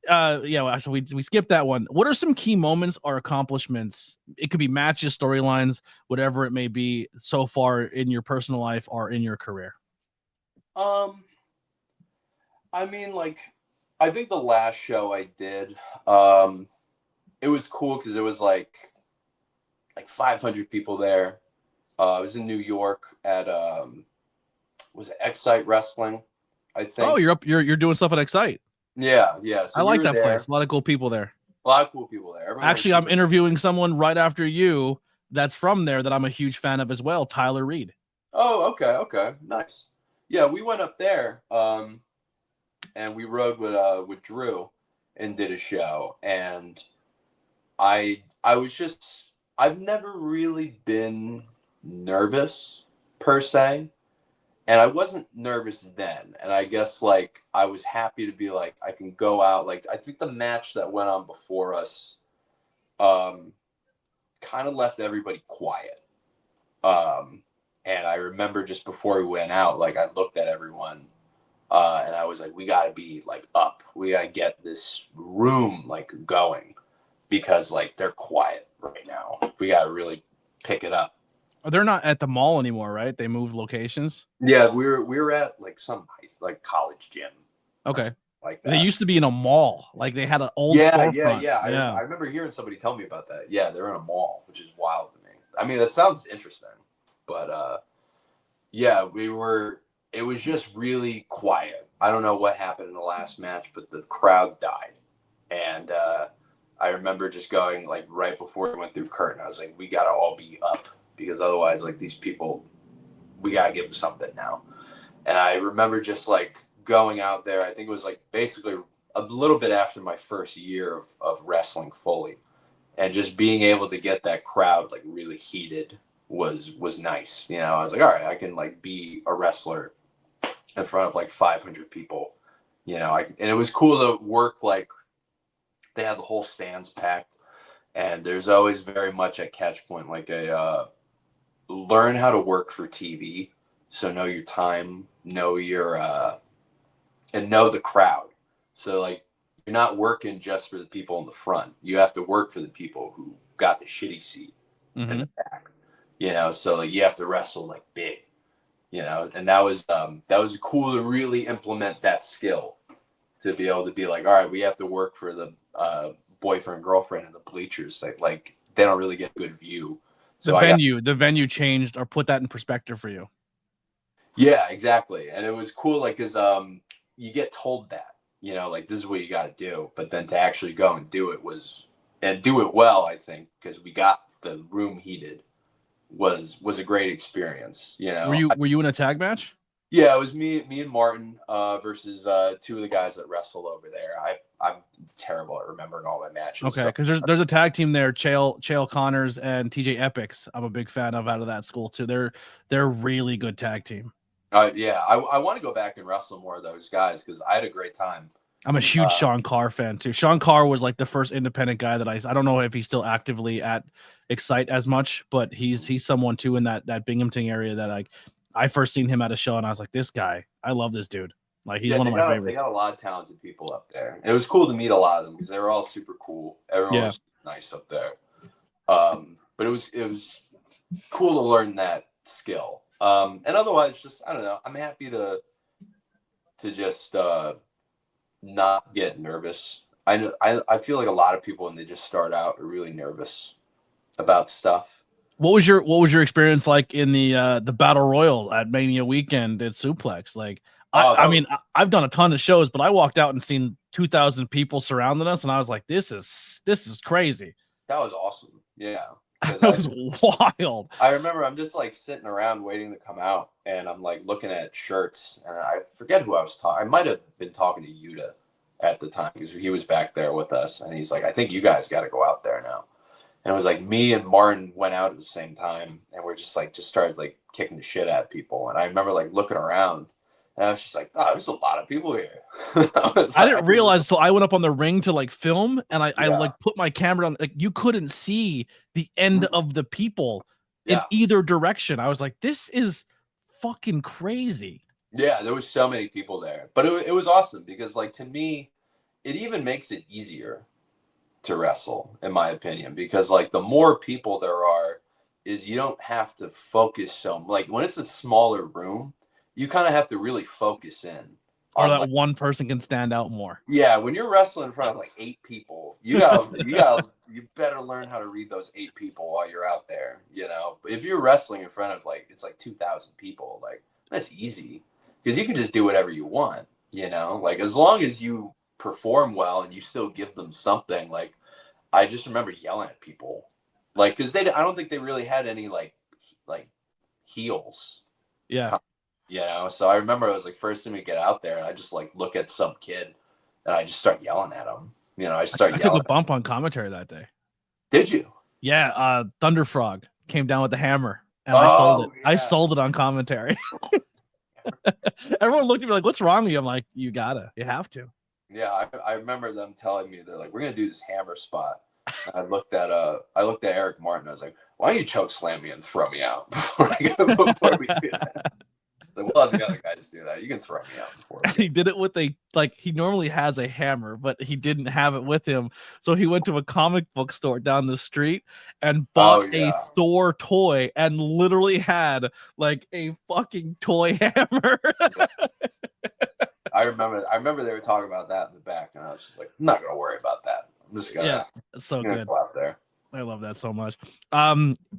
so we skipped that one. What are some key moments or accomplishments? It could be matches, storylines, whatever it may be, so far in your personal life or in your career. I mean, like, I think the last show I did, it was cool because it was like 500 people there. I was in New York at was it Excite Wrestling? I think. Oh, you're doing stuff at Excite. Yeah. So I like that place. A lot of cool people there. Actually, I'm interviewing someone right after you that's from there that I'm a huge fan of as well, Tyler Reed. Oh, okay. Nice. Yeah, we went up there and we rode with Drew and did a show. And I've never really been nervous per se. And I wasn't nervous then. And I guess, like, I was happy to be like, I can go out. Like, I think the match that went on before us kind of left everybody quiet. And I remember just before we went out, like, I looked at everyone and I was like, we got to be, like, up. We got to get this room, like, going because, like, they're quiet right now. We got to really pick it up. They're not at the mall anymore, right? They moved locations. Yeah, we were at like some college gym. Okay, like that. They used to be in a mall. Like they had an old storefront. Yeah. I remember hearing somebody tell me about that. Yeah, they're in a mall, which is wild to me. I mean, that sounds interesting, but yeah, it was just really quiet. I don't know what happened in the last match, but the crowd died, and I remember just going like right before we went through curtain, I was like, we gotta all be up. Because otherwise, like, these people, we got to give them something now. And I remember just, like, going out there. I think it was, like, basically a little bit after my first year of wrestling fully. And just being able to get that crowd, like, really heated was nice. You know, I was like, all right, I can, like, be a wrestler in front of, like, 500 people. You know, and it was cool to work, like, they had the whole stands packed. And there's always very much at Catchpoint, like, learn how to work for TV. So know your time, know your and know the crowd. So like you're not working just for the people in the front. You have to work for the people who got the shitty seat in the back. You know, so like you have to wrestle like big. You know, and that was cool to really implement that skill to be able to be like, all right, we have to work for the boyfriend girlfriend in the bleachers. Like they don't really get a good view. So the venue changed or put that in perspective for you. Yeah, exactly. And it was cool, like, because you get told that, you know, like, this is what you got to do. But then to actually go and do it well, I think, because we got the room heated was a great experience, you know. Were you in a tag match? Yeah, it was me and Martin versus two of the guys that wrestle over there. I'm terrible at remembering all my matches. Okay, because there's a tag team there, Chael Connors and TJ Epics. I'm a big fan of out of that school too. They're a really good tag team. Yeah, I want to go back and wrestle more of those guys because I had a great time. I'm a huge Sean Carr fan too. Sean Carr was like the first independent guy that I don't know if he's still actively at Excite as much, but he's someone too in that Binghamton area that I first seen him at a show and I was like, this guy, I love this dude. Like he's one of my favorites. They got a lot of talented people up there. And it was cool to meet a lot of them because they were all super cool. Everyone was nice up there. But it was cool to learn that skill. And otherwise, just I don't know. I'm happy to just not get nervous. I feel like a lot of people when they just start out are really nervous about stuff. What was your experience like in the Battle Royal at Mania Weekend at Suplex? Like I mean, I've done a ton of shows, but I walked out and seen 2,000 people surrounding us, and I was like, this is crazy. That was awesome. Yeah. That was wild. I remember I'm just like sitting around waiting to come out, and I'm like looking at shirts, and I forget who I was talking. I might have been talking to Yuta at the time because he was back there with us, and he's like, I think you guys got to go out there now. And it was like me and Martin went out at the same time, and we're just started like kicking the shit at people. And I remember like looking around, and I was just like, oh, there's a lot of people here. I didn't realize till I went up on the ring to like film, and I like put my camera on, like you couldn't see the end of the people in either direction. I was like, this is fucking crazy. Yeah, there was so many people there, but it was awesome because like to me, it even makes it easier to wrestle, in my opinion, because like the more people there are, is you don't have to focus so like when it's a smaller room. You kind of have to really focus in. Or that one person can stand out more. Yeah, when you're wrestling in front of like 8 people, you better learn how to read those 8 people while you're out there, you know. But if you're wrestling in front of like 2,000 people, like that's easy because you can just do whatever you want, you know. Like as long as you perform well and you still give them something. Like I just remember yelling at people, like because I don't think they really had any like heels. Yeah. You know, so I remember it was like first time we get out there and I just like look at some kid and I just start yelling at him. You know, I took a bump on commentary that day. Did you? Yeah, Thunder Frog came down with the hammer and I sold it. Yeah. I sold it on commentary. Everyone looked at me like, what's wrong with you? I'm like, you have to. Yeah, I remember them telling me they're like, we're gonna do this hammer spot. And I looked at Eric Martin. I was like, why don't you choke slam me and throw me out before we do that? Like, we'll have the other guys do that. You can throw me out before. He did it with he normally has a hammer, but he didn't have it with him. So he went to a comic book store down the street and bought a Thor toy and literally had like a fucking toy hammer. I remember they were talking about that in the back, and I was just like, I'm not gonna worry about that. I'm just gonna good. Go out there. I love that so much.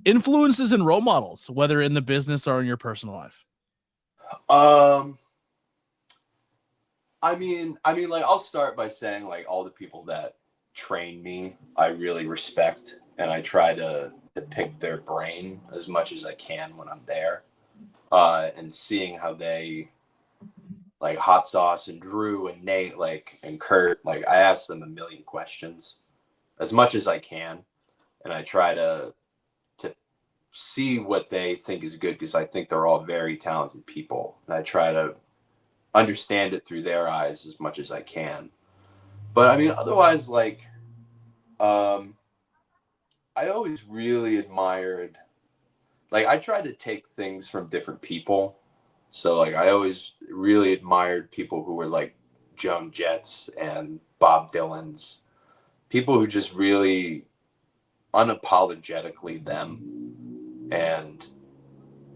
Influences and role models, whether in the business or in your personal life. I mean, like I'll start by saying like all the people that train me, I really respect, and I try to pick their brain as much as I can when I'm there. And seeing how they like Hot Sauce and Drew and Nate, like, and Kurt, like I ask them a million questions as much as I can. And I try to see what they think is good because I think they're all very talented people. And I try to understand it through their eyes as much as I can. But I mean, otherwise, like, I always really admired, like, I tried to take things from different people. So, like, I always really admired people who were like Joan Jetts and Bob Dylan's, people who just really unapologetically them and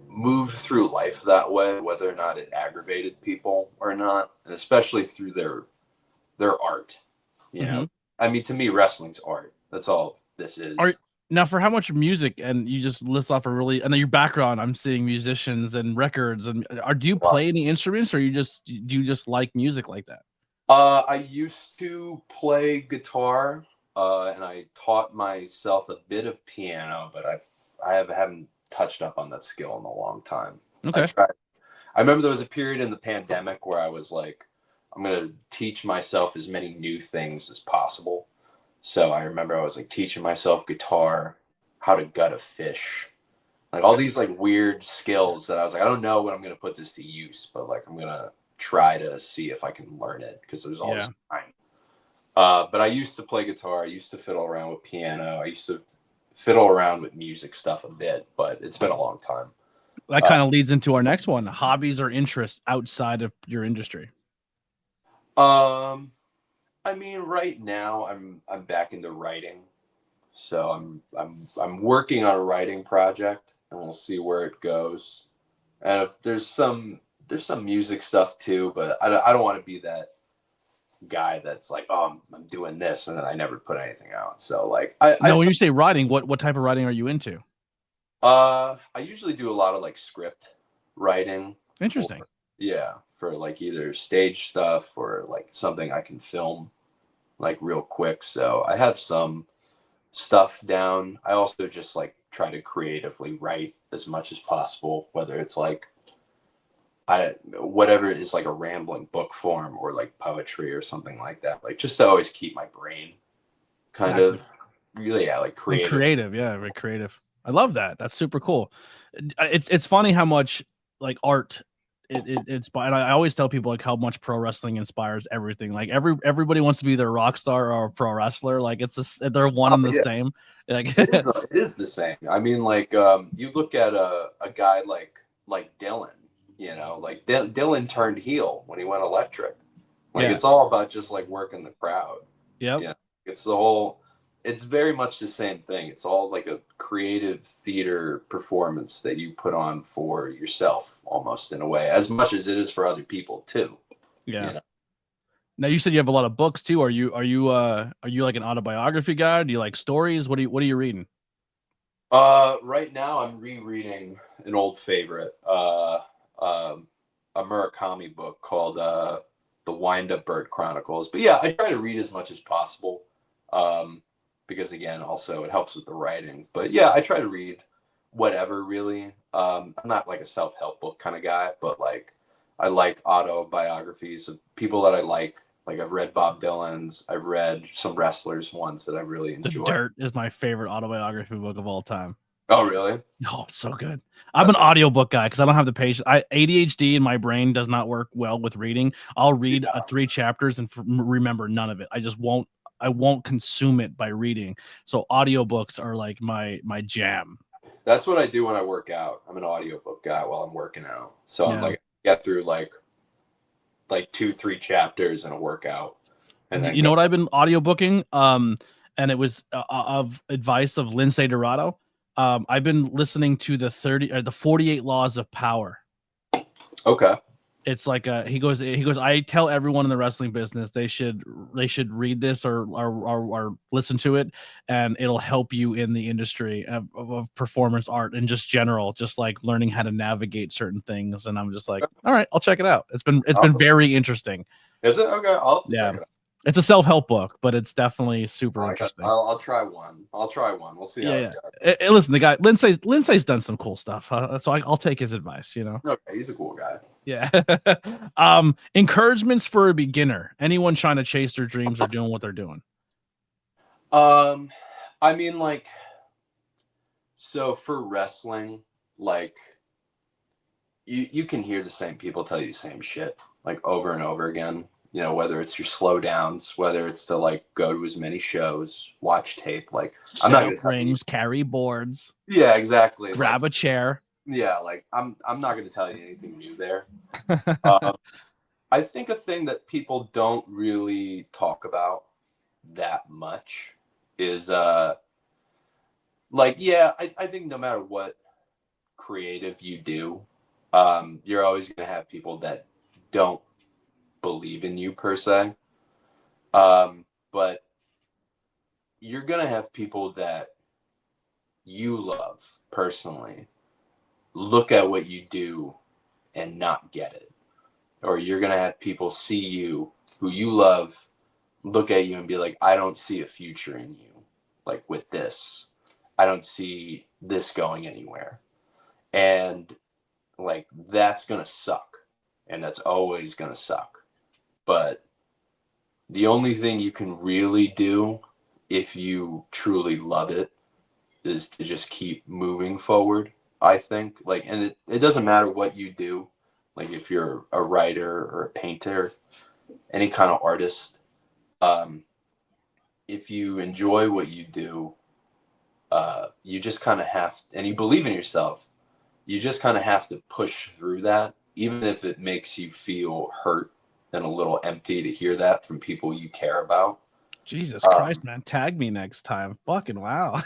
moved through life that way, whether or not it aggravated people or not, and especially through their art. You know, I mean, to me, wrestling's art. That's all this is. Now, for how much music, and you just list off and then your background, I'm seeing musicians and records, and do you play any instruments, or do you just like music like that? I used to play guitar, and I taught myself a bit of piano, but I haven't touched up on that skill in a long time. Okay. I remember there was a period in the pandemic where I was like, I'm going to teach myself as many new things as possible. So I remember I was like teaching myself guitar, how to gut a fish, like all these like weird skills that I was like, I don't know when I'm going to put this to use, but like I'm going to try to see if I can learn it because there's all this time But I used to play guitar. I used to fiddle around with piano. I used to fiddle around with music stuff a bit, but it's been a long time. That kind of leads into our next one: hobbies or interests outside of your industry. I mean, right now I'm back into writing, so I'm working on a writing project, and we'll see where it goes. And if there's some music stuff too, but I don't want to be that guy that's like, oh, I'm doing this, and then I never put anything out. So like, when you say writing, what type of writing are you into? I usually do a lot of like script writing. Interesting. For like either stage stuff or like something I can film like real quick. So I have some stuff down. I also just like try to creatively write as much as possible, whether it's like whatever is like a rambling book form or like poetry or something like that. Like just to always keep my brain kind of really like creative. Very creative. I love that. That's super cool. It's funny how much like art it's and I always tell people like how much pro wrestling inspires everything. Like everybody wants to be either a rock star or a pro wrestler. Like they're one and the same. Like it is the same. I mean, like you look at a guy like Dylan, you know, like Dylan turned heel when he went electric. Like it's all about just like working the crowd. Yeah. It's very much the same thing. It's all like a creative theater performance that you put on for yourself, almost in a way, as much as it is for other people too. Yeah. You know? Now you said you have a lot of books too. Are you like an autobiography guy? Do you like stories? What are you reading? Right now I'm rereading an old favorite, a Murakami book called The Wind-Up Bird Chronicles. But yeah, I try to read as much as possible. Because again, also it helps with the writing. But yeah, I try to read whatever really. I'm not like a self-help book kind of guy, but like I like autobiographies of people that I like. Like I've read Bob Dylan's, I've read some wrestlers ones that I really enjoy. The Dirt is my favorite autobiography book of all time. Oh, really? Oh, it's so good. I'm an audiobook guy because I don't have the patience. ADHD in my brain does not work well with reading. I'll read 3 chapters and remember none of it. I won't consume it by reading. So audiobooks are like my jam. That's what I do when I work out. I'm an audiobook guy while I'm working out. So I'm like get through like 2-3 chapters in a worworkout. And then what I've been audiobooking? And it was of advice of Lindsay Dorado. I've been listening to the 48 Laws of Power. Okay. It's like he goes, I tell everyone in the wrestling business they should read this or listen to it, and it'll help you in the industry of performance art and just general, just like learning how to navigate certain things. And I'm just like, all right, I'll check it out. It's been very interesting. Is it? Okay. I'll check it out. It's a self-help book, but it's definitely super interesting. I'll try one. We'll see how it goes. Listen, the guy Lindsay's done some cool stuff, so I'll take his advice. You know. Okay, he's a cool guy. Yeah. Encouragements for a beginner. Anyone trying to chase their dreams or doing what they're doing. I mean, like, so for wrestling, like, you can hear the same people tell you the same shit like over and over again. You know, whether it's your slow downs, whether it's to like go to as many shows, watch tape. Like I'm not gonna rings, carry boards. Yeah, exactly. Grab a chair. Yeah, like I'm not gonna tell you anything new there. I think a thing that people don't really talk about that much is I think no matter what creative you do, you're always gonna have people that don't believe in you per se, but you're gonna have people that you love personally look at what you do and not get it, or you're gonna have people see you who you love look at you and be like, I don't see a future in you, like with this, I don't see this going anywhere, and like that's gonna suck, and that's always gonna suck. But the only thing you can really do if you truly love it is to just keep moving forward, I think. Like, and it doesn't matter what you do. Like if you're a writer or a painter, any kind of artist, if you enjoy what you do, you just kind of have, and you believe in yourself, you just kind of have to push through that, even if it makes you feel hurt and a little empty to hear that from people you care about. Jesus Christ, man. Tag me next time. Fucking wow.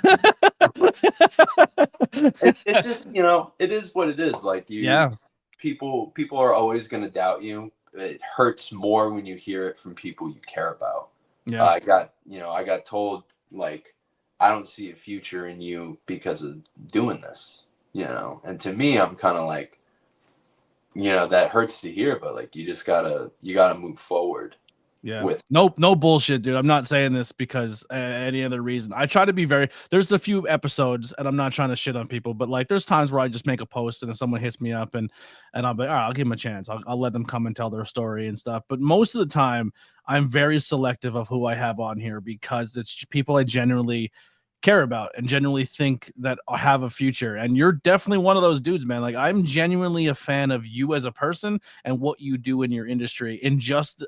It just, it is what it is. Like people are always going to doubt you. It hurts more when you hear it from people you care about. Yeah. I got told, like, I don't see a future in you because of doing this, and to me, I'm kind of like, that hurts to hear, but like, you gotta move forward. Yeah. No bullshit, dude. I'm not saying this because any other reason. I try to be there's a few episodes, and I'm not trying to shit on people, but like there's times where I just make a post and if someone hits me up and I'm like, all right, I'll give them a chance. I'll let them come and tell their story and stuff. But most of the time I'm very selective of who I have on here because it's people I genuinely care about and genuinely think that I have a future. And you're definitely one of those dudes, man. Like, I'm genuinely a fan of you as a person and what you do in your industry in just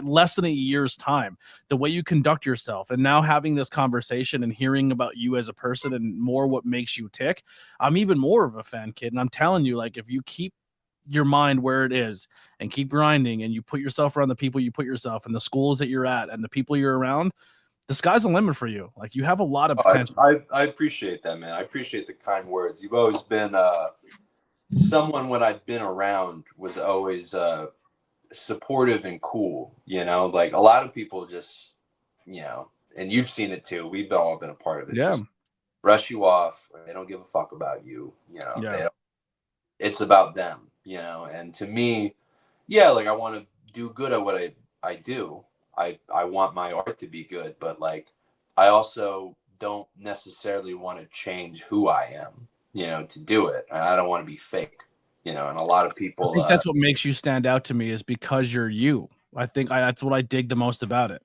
less than a year's time, the way you conduct yourself. And now having this conversation and hearing about you as a person and more what makes you tick, I'm even more of a fan, kid. And I'm telling you, like, if you keep your mind where it is and keep grinding and you put yourself around the people you put yourself and the schools that you're at and the people you're around, the sky's the limit for you. Like, you have a lot of potential. I appreciate that, man. I appreciate the kind words. You've always been someone when I've been around was always supportive and cool, like a lot of people just, and you've seen it too. We've all been a part of it. Yeah. Just brush you off. They don't give a fuck about you. Yeah. It's about them, and to me, yeah, like I want to do good at what I do. I want my art to be good, but like I also don't necessarily want to change who I am, to do it. I don't want to be fake, and a lot of people. I think that's what makes you stand out to me is because you're you. I think that's what I dig the most about it.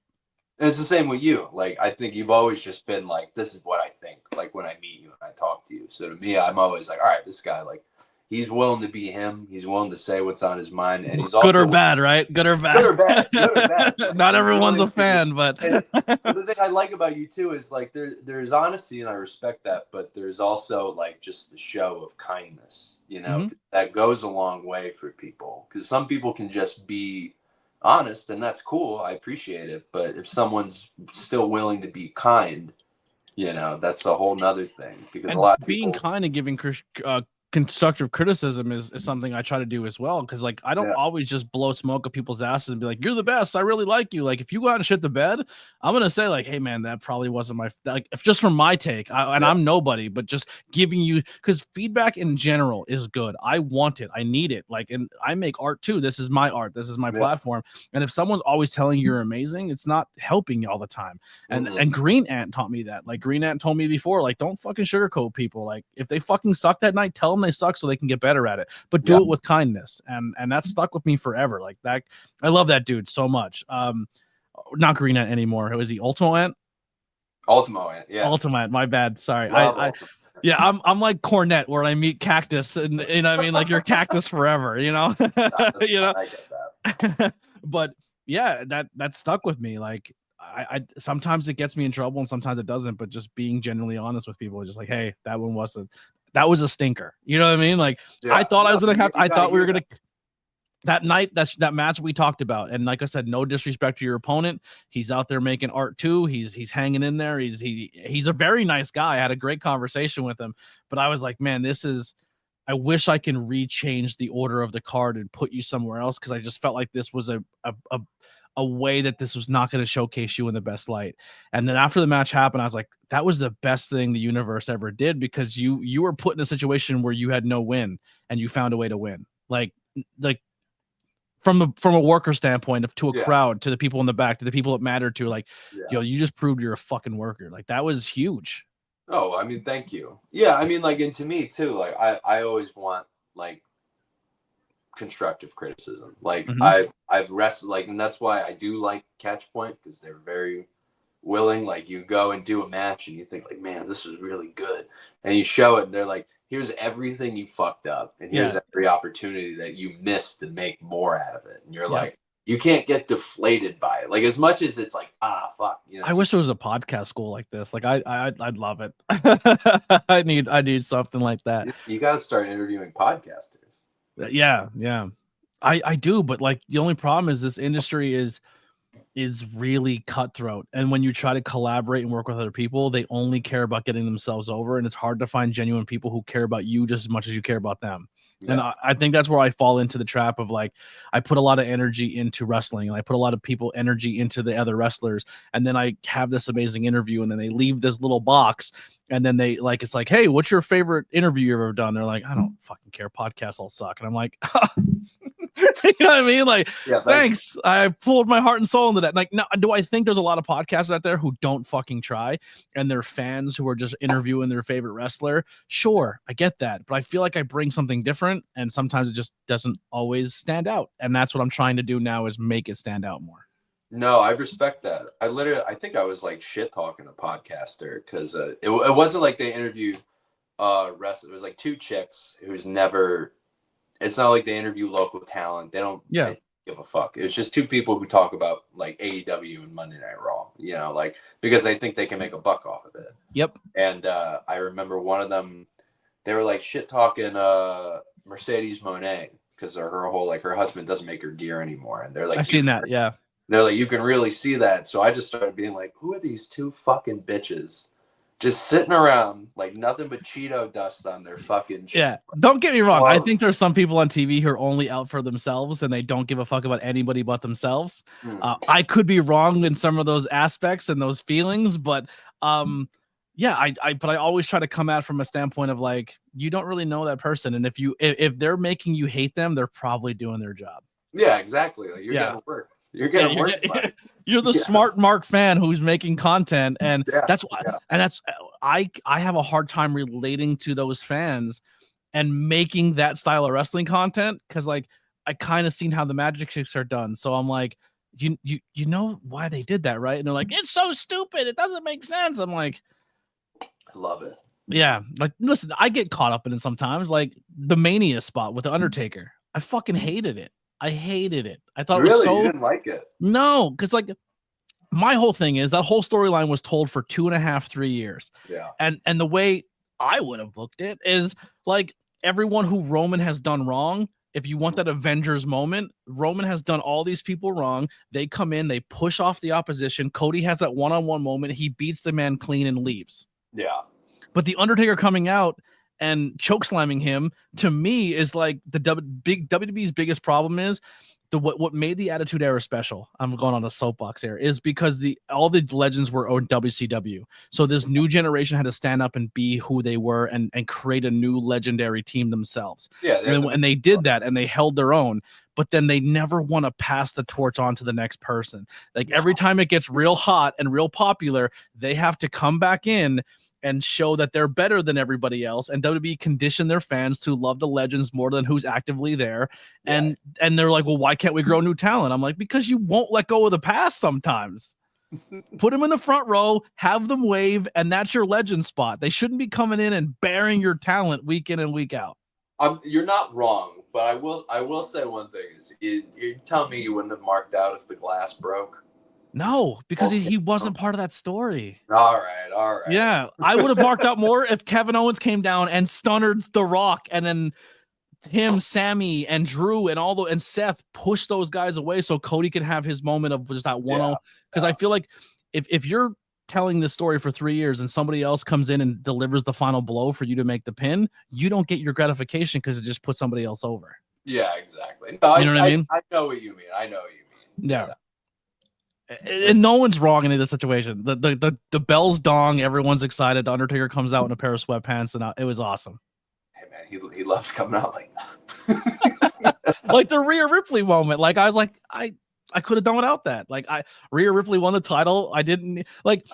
It's the same with you. Like, I think you've always just been like, this is what I think, like when I meet you and I talk to you. So to me, I'm always like, all right, this guy, like, he's willing to be him. He's willing to say what's on his mind, and he's good or bad, right? Good or bad. Good or bad. Good or bad. Like, not everyone's a fan, but the thing I like about you too is like there's honesty, and I respect that, but there's also like just the show of kindness, that goes a long way for people, because some people can just be honest, and that's cool. I appreciate it, but if someone's still willing to be kind, that's a whole nother thing. Because a lot of being people, kind and giving constructive criticism is something I try to do as well, because like I don't always just blow smoke at people's asses and be like, you're the best, I really like you. Like, if you go out and shit the bed, I'm gonna say like, hey man, that probably wasn't my, like, if just from my take, I'm nobody, but just giving you, because feedback in general is good. I want it, I need it. Like, and I make art too. This is my art, this is my platform, and if someone's always telling you you're amazing, it's not helping you all the time. And Green Ant taught me that. Like, Green Ant told me before, like, don't fucking sugarcoat people. Like, if they fucking suck that night, tell them they suck so they can get better at it, but do it with kindness. And that stuck with me forever. Like, that, I love that dude so much. Not Green Ant anymore. Who is he? Ultimo Ant? Ultimo Ant, yeah. Ultimo Ant, my bad. Sorry. I'm like Cornette, where I meet Cactus, and you know what I mean? Like, you're Cactus forever, you know? I get that. But yeah, that stuck with me. Like, I sometimes it gets me in trouble and sometimes it doesn't, but just being genuinely honest with people is just like, hey, that was a stinker. You know what I mean? Like, I thought I was going to have, I thought we were going to, that night, that match we talked about. And like I said, no disrespect to your opponent. He's out there making art too. He's hanging in there. He's a very nice guy. I had a great conversation with him, but I was like, man, I wish I can rechange the order of the card and put you somewhere else. Cause I just felt like this was a way that this was not going to showcase you in the best light. And then after the match happened, I was like, that was the best thing the universe ever did, because you were put in a situation where you had no win and you found a way to win. Like from a worker standpoint, to a crowd, to the people in the back, to the people that mattered to, like, you just proved you're a fucking worker. Like, that was huge. Oh, I mean, thank you. Yeah. I mean, like, and to me too, like, I always want like constructive criticism. Like, I've wrestled, like, and that's why I do like Catch Point, because they're very willing. Like, you go and do a match and you think like, man, this was really good, and you show it and they're like, here's everything you fucked up, and here's every opportunity that you missed to make more out of it. And you're like, you can't get deflated by it. Like, as much as it's like, fuck, You know, I wish there was a podcast school like this. Like I'd love it. I need something like that. you got to start interviewing podcasters. Yeah. I do, but like the only problem is this industry is really cutthroat, and when you try to collaborate and work with other people, they only care about getting themselves over, and it's hard to find genuine people who care about you just as much as you care about them. Yeah. And I think that's where I fall into the trap of like, I put a lot of energy into wrestling, and I put a lot of people energy into the other wrestlers, and then I have this amazing interview, and then they leave this little box, and then they like, it's like, hey, what's your favorite interview you've ever done? They're like, I don't fucking care, podcasts all suck. And I'm like, you know what I mean? Like, yeah, thanks. I poured my heart and soul into that. Like, now, do I think there's a lot of podcasts out there who don't fucking try, and they're fans who are just interviewing their favorite wrestler? Sure, I get that, but I feel like I bring something different, and sometimes it just doesn't always stand out. And that's what I'm trying to do now, is make it stand out more. No, I respect that. I think I was like shit talking a podcaster because it wasn't like they interviewed wrestlers. It was like two chicks who's never. It's not like they interview local talent. They don't give a fuck. It's just two people who talk about like AEW and Monday Night Raw, you know, like because they think they can make a buck off of it. Yep. And I remember one of them, they were like shit talking Mercedes Moné because her husband doesn't make her gear anymore. And they're like, I've seen that. Yeah. They're like, you can really see that. So I just started being like, who are these two fucking bitches? Just sitting around like nothing but Cheeto dust on their fucking shit. Yeah, don't get me wrong. I think there's some people on TV who are only out for themselves and they don't give a fuck about anybody but themselves. I could be wrong in some of those aspects and those feelings, but yeah, I always try to come at from a standpoint of like, you don't really know that person, and if they're making you hate them, they're probably doing their job. Yeah, exactly. Like you're getting work. You're getting work. You're the smart Mark fan who's making content, and that's why. Yeah. And that's I have a hard time relating to those fans and making that style of wrestling content, because like I kind of seen how the magic tricks are done, so I'm like, you know why they did that, right? And they're like, it's so stupid, it doesn't make sense. I'm like, I love it. Yeah, like listen, I get caught up in it sometimes, like the Mania spot with the Undertaker. I fucking hated it. I hated it. I thought it was so. You didn't like it? No, because like my whole thing is that whole storyline was told for 2.5-3 years. Yeah. And the way I would have booked it is like everyone who Roman has done wrong. If you want that Avengers moment, Roman has done all these people wrong. They come in, they push off the opposition. Cody has that one-on-one moment. He beats the man clean and leaves. Yeah. But the Undertaker coming out and chokeslamming him, to me, is like the WWE's biggest problem is what made the Attitude Era special. I'm going on a soapbox here, is because all the legends were on WCW. So this new generation had to stand up and be who they were and create a new legendary team themselves. Yeah, and they did that, and they held their own. But then they never want to pass the torch on to the next person. Like every time it gets real hot and real popular, they have to come back in and show that they're better than everybody else. And WWE conditioned their fans to love the legends more than who's actively there. Yeah. And they're like, well, why can't we grow new talent? I'm like, because you won't let go of the past sometimes. Put them in the front row, have them wave, and that's your legend spot. They shouldn't be coming in and bearing your talent week in and week out. You're not wrong, but I will say one thing is you're telling me you wouldn't have marked out if the glass broke? No, because he wasn't part of that story. All right. Yeah, I would have marked out more if Kevin Owens came down and stunned The Rock, and then him, Sammy, and Drew, and Seth pushed those guys away so Cody could have his moment of just that 1-0. Because I feel like if you're telling this story for 3 years and somebody else comes in and delivers the final blow for you to make the pin, you don't get your gratification because it just puts somebody else over. Yeah, exactly. No, you know what I mean? I know what you mean. Yeah. And no one's wrong in either situation. The bell's dong, everyone's excited. The Undertaker comes out in a pair of sweatpants, and it was awesome. Hey man, he loves coming out like that. Like the Rhea Ripley moment. Like I was like, I could have done without that. Like Rhea Ripley won the title. I didn't like.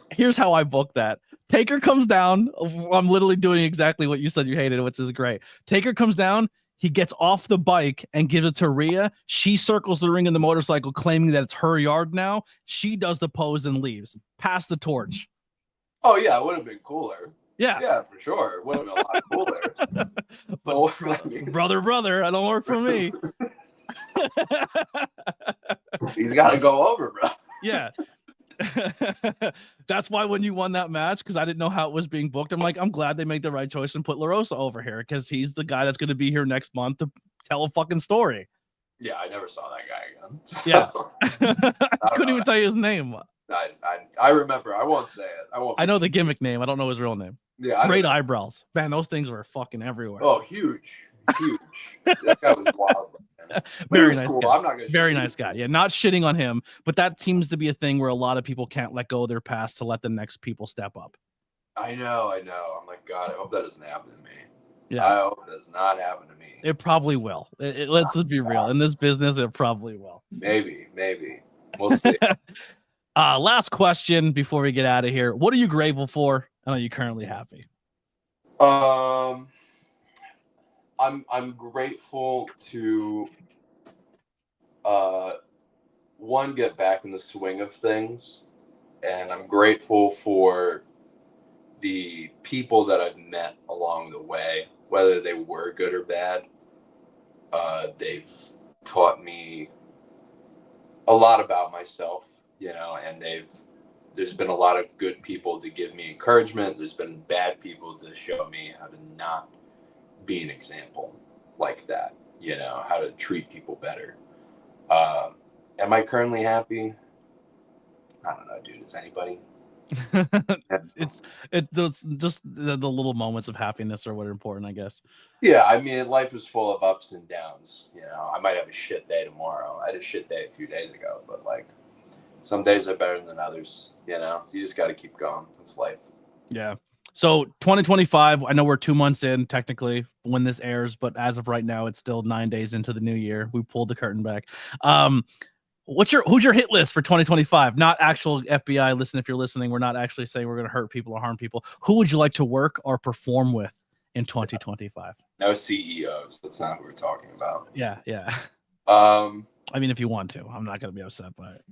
Here's how I booked that. Taker comes down. I'm literally doing exactly what you said you hated, which is great. Taker comes down. He gets off the bike and gives it to Rhea. She circles the ring in the motorcycle, claiming that it's her yard now. She does the pose and leaves. Pass the torch. Oh, yeah, it would have been cooler. Yeah. Yeah, for sure. It would have been a lot cooler. But brother, I don't work for me. He's got to go over, bro. Yeah. That's why when you won that match, because I didn't know how it was being booked, I'm like, I'm glad they made the right choice and put LaRosa over here because he's the guy that's going to be here next month to tell a fucking story. Yeah, I never saw that guy again. So. Yeah. I couldn't even tell you his name. I remember. I won't say it. I know the gimmick name. I don't know his real name. Yeah. Great eyebrows. Man, those things were fucking everywhere. Oh, huge. That guy was wild. Very nice cool. guy. I'm not gonna Very nice guy. Yeah, not shitting on him, but that seems to be a thing where a lot of people can't let go of their past to let the next people step up. I know. I'm like, God, I hope that doesn't happen to me. Yeah. I hope it does not happen to me. It probably will. Let's just be real. In this business, it probably will. Maybe. We'll see. Last question before we get out of here. What are you grateful for? And are you currently happy? I'm grateful to one, get back in the swing of things, and I'm grateful for the people that I've met along the way, whether they were good or bad. They've taught me a lot about myself, and there's been a lot of good people to give me encouragement. There's been bad people to show me how to not be an example like that, how to treat people better. Am I currently happy? I don't know, dude. Is anybody? It's just the little moments of happiness are what are important, I guess. Yeah, I mean, life is full of ups and downs. I might have a shit day tomorrow. I had a shit day a few days ago, but like some days are better than others. You just got to keep going. It's life. Yeah. So 2025, I know we're 2 months in technically when this airs, but as of right now, it's still 9 days into the new year. We pulled the curtain back. Who's your hit list for 2025? Not actual FBI. Listen, if you're listening, we're not actually saying we're going to hurt people or harm people. Who would you like to work or perform with in 2025? No CEOs. That's not who we're talking about. Yeah. I mean, if you want to, I'm not going to be upset by it.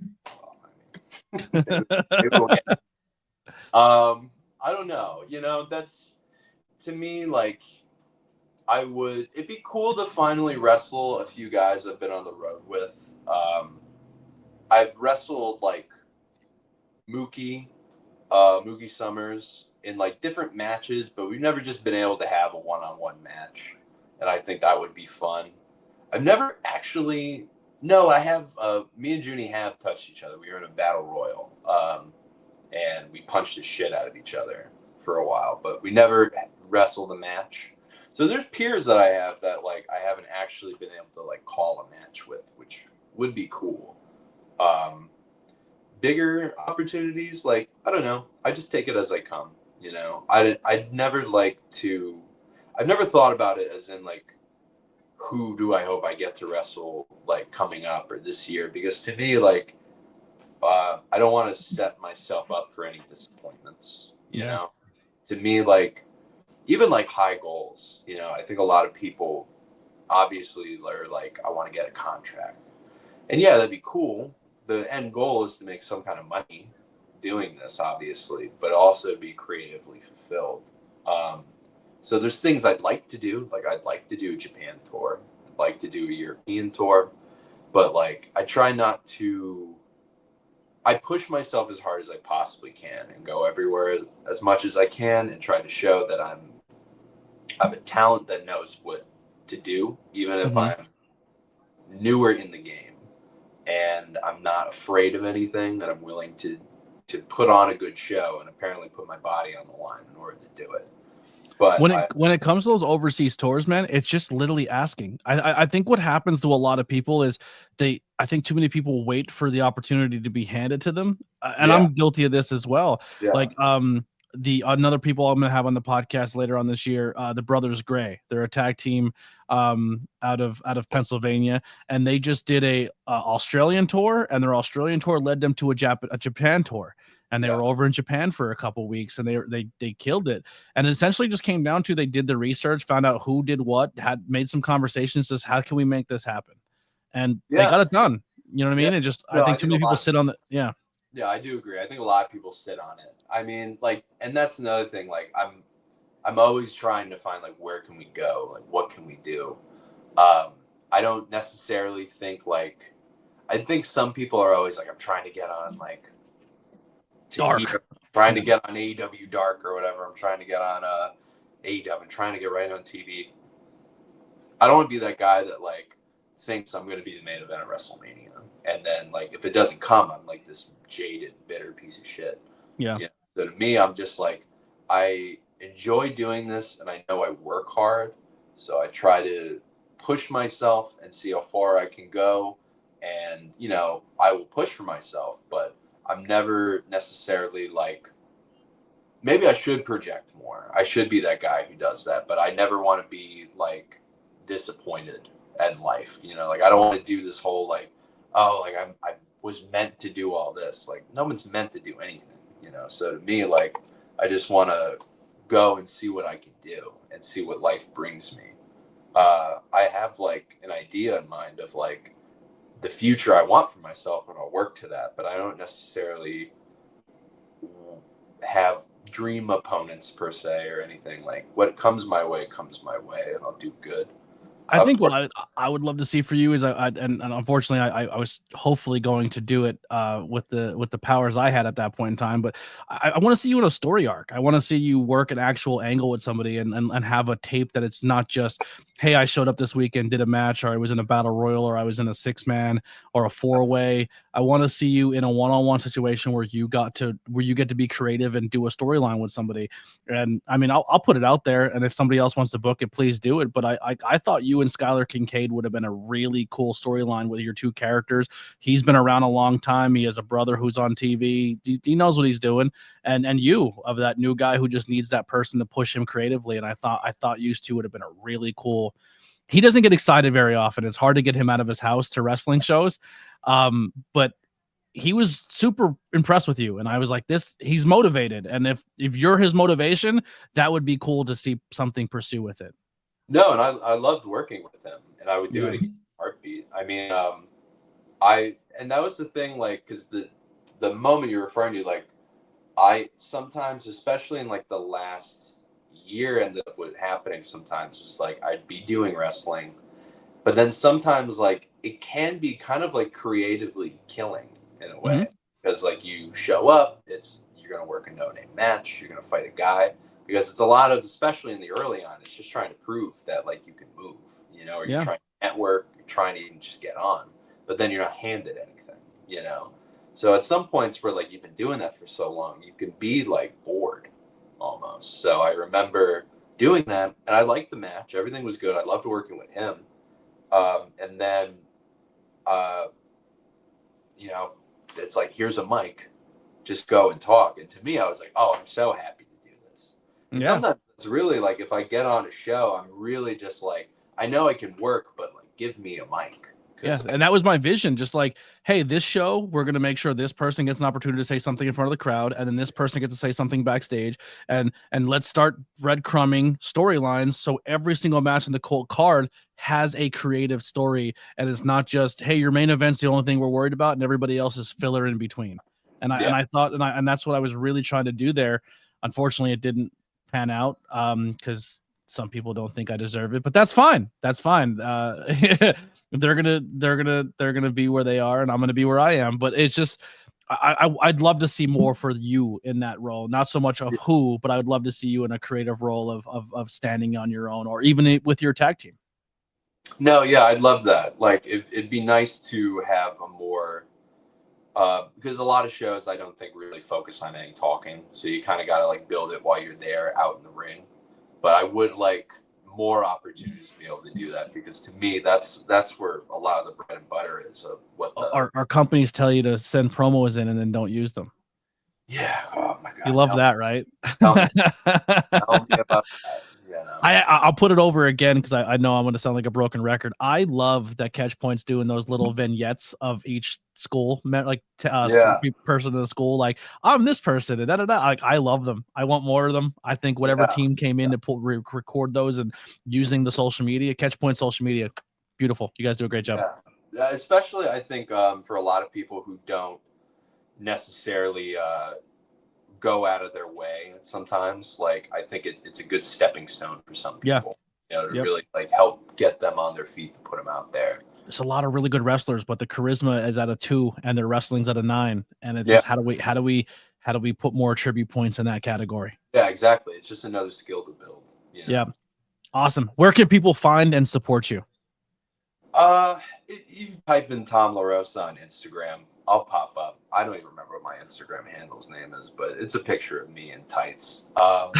I don't know. That's to me like it'd be cool to finally wrestle a few guys I've been on the road with. I've wrestled like Mookie Summers in like different matches, but we've never just been able to have a one-on-one match. And I think that would be fun. I've never actually, no, I have, me and Junie have touched each other. We were in a battle royal, and we punched the shit out of each other for a while, but we never wrestled a match. So there's peers that I have that like I haven't actually been able to like call a match with, which would be cool. Bigger opportunities, like I don't know. I just take it as I come. I've never thought about it as in like who do I hope I get to wrestle like coming up or this year, because to me like I don't want to set myself up for any disappointments. To me like even like high goals. I think a lot of people obviously are like I want to get a contract, and yeah, that'd be cool. The end goal is to make some kind of money doing this, obviously, but also be creatively fulfilled. So there's things I'd like to do. Like I'd like to do a Japan tour. I'd like to do a European tour, but like I try not to. I push myself as hard as I possibly can and go everywhere as much as I can and try to show that I'm a talent that knows what to do, even if I'm newer in the game. And I'm not afraid of anything, that I'm willing to put on a good show and apparently put my body on the line in order to do it. But when it comes to those overseas tours, man, it's just literally asking. I think what happens to a lot of people is I think too many people wait for the opportunity to be handed to them. And I'm guilty of this as well. Yeah. Like, another people I'm going to have on the podcast later on this year, the Brothers Gray. They're a tag team out of Pennsylvania, and they just did a Australian tour, and their Australian tour led them to a Japan tour, and they were over in Japan for a couple weeks, and they killed it. And it essentially just came down to they did the research, found out who did what, had made some conversations, just how can we make this happen, and they got it done. You know what I mean? And just I think too many people sit on the Yeah, I do agree. I think a lot of people sit on it. I mean, like, and that's another thing. Like, I'm always trying to find, like, where can we go? Like, what can we do? I don't necessarily think, like, I think some people are always like, I'm trying to get on, like, to Dark. here, trying to get on AEW Dark or whatever. I'm trying to get on AEW and trying to get right on TV. I don't want to be that guy that like thinks I'm going to be the main event at WrestleMania, and then like if it doesn't come, I'm like this jaded, bitter piece of shit. Yeah. So to me, I'm just like, I enjoy doing this, and I know I work hard, so I try to push myself and see how far I can go, and you know, I will push for myself, but I'm never necessarily like, maybe I should project more. I should be that guy who does that, but I never want to be like disappointed in life. You know, like I don't want to do this whole like, oh, like I was meant to do all this. Like no one's meant to do anything, you know? So to me, like, I just want to go and see what I can do and see what life brings me. I have like an idea in mind of like the future I want for myself, and I'll work to that, but I don't necessarily have dream opponents per se or anything. Like what comes my way, and I'll do good. I think what I would love to see for you is and unfortunately I was hopefully going to do it with the powers I had at that point in time, but I want to see you in a story arc. I want to see you work an actual angle with somebody and have a tape that it's not just, hey, I showed up this weekend, did a match, or I was in a battle royal, or I was in a 6-man or a 4-way. I want to see you in a one-on-one situation where you get to be creative and do a storyline with somebody. And I mean, I'll put it out there, and if somebody else wants to book it, please do it. But I thought you and Skylar Kincaid would have been a really cool storyline with your two characters. He's been around a long time. He has a brother who's on TV. He knows what he's doing. And you of that new guy who just needs that person to push him creatively. And I thought you two would have been a really cool. He doesn't get excited very often. It's hard to get him out of his house to wrestling shows. But he was super impressed with you. And I was like, he's motivated. And if you're his motivation, that would be cool to see something pursue with it. No, and I loved working with him, and I would do it again in a heartbeat. I mean, and that was the thing, like, because the moment you're referring to, like, I sometimes, especially in like the last year, ended up with happening sometimes, just like I'd be doing wrestling, but then sometimes like it can be kind of like creatively killing in a way, because like you show up, you're gonna work a no-name match, you're gonna fight a guy. Because it's a lot of, especially in the early on, it's just trying to prove that like you can move, you know, or you're trying to network, you're trying to even just get on, but then you're not handed anything, you know? So at some points where like you've been doing that for so long, you can be like bored almost. So I remember doing that, and I liked the match. Everything was good. I loved working with him. And then, you know, it's like, here's a mic, just go and talk. And to me, I was like, oh, I'm so happy. Yeah. Sometimes it's really like if I get on a show, I'm really just like, I know I can work, but like give me a mic. Yeah, and that was my vision. Just like, hey, this show, we're going to make sure this person gets an opportunity to say something in front of the crowd, and then this person gets to say something backstage, and let's start breadcrumbing storylines so every single match in the cold card has a creative story, and it's not just, hey, your main event's the only thing we're worried about, and everybody else is filler in between. And I thought, and that's what I was really trying to do there. Unfortunately, it didn't pan out because some people don't think I deserve it, but that's fine. They're gonna be where they are, and I'm gonna be where I am. But it's just I'd love to see more for you in that role. Not so much of who, but I would love to see you in a creative role of standing on your own, or even with your tag team. No, yeah, I'd love that. Like it'd be nice to have a more because a lot of shows I don't think really focus on any talking, so you kind of got to like build it while you're there out in the ring. But I would like more opportunities to be able to do that, because to me that's where a lot of the bread and butter is of what our companies tell you to send promos in and then don't use them. Yeah, oh my god, you love that, right? Tell me about that. Yeah, no. I'll put it over again because I know I'm going to sound like a broken record. I love that Catch Point's doing those little vignettes of each school, like person in the school, like I'm this person and da. Like I love them. I want more of them. I think whatever team came in to record those and using the social media, Catch Point social media, beautiful. You guys do a great job. Yeah. Especially I think for a lot of people who don't necessarily go out of their way sometimes, like I think it's a good stepping stone for some people, you know, to really like help get them on their feet, to put them out there. There's a lot of really good wrestlers, but the charisma is at a 2 and their wrestling's at a 9, and it's just how do How do we put more tribute points in that category? Yeah, exactly. It's just another skill to build. You know? Yeah. Awesome. Where can people find and support you? You type in Tom LaRosa on Instagram, I'll pop up. I don't even remember what my Instagram handle's name is, but it's a picture of me in tights. I'll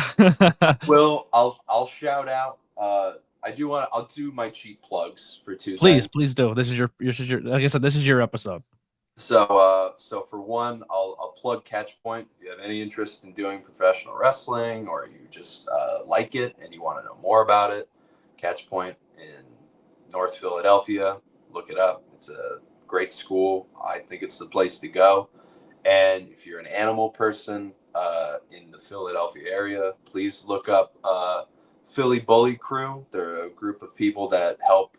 shout out. I'll do my cheap plugs for Tuesday. Please do. This is your like I said, this is your episode. So for one, I'll plug Catchpoint. If you have any interest in doing professional wrestling, or you just like it and you want to know more about it, Catchpoint in North Philadelphia, look it up. It's a great school. I think it's the place to go. And if you're an animal person in the Philadelphia area, please look up Philly Bully Crew. They're a group of people that help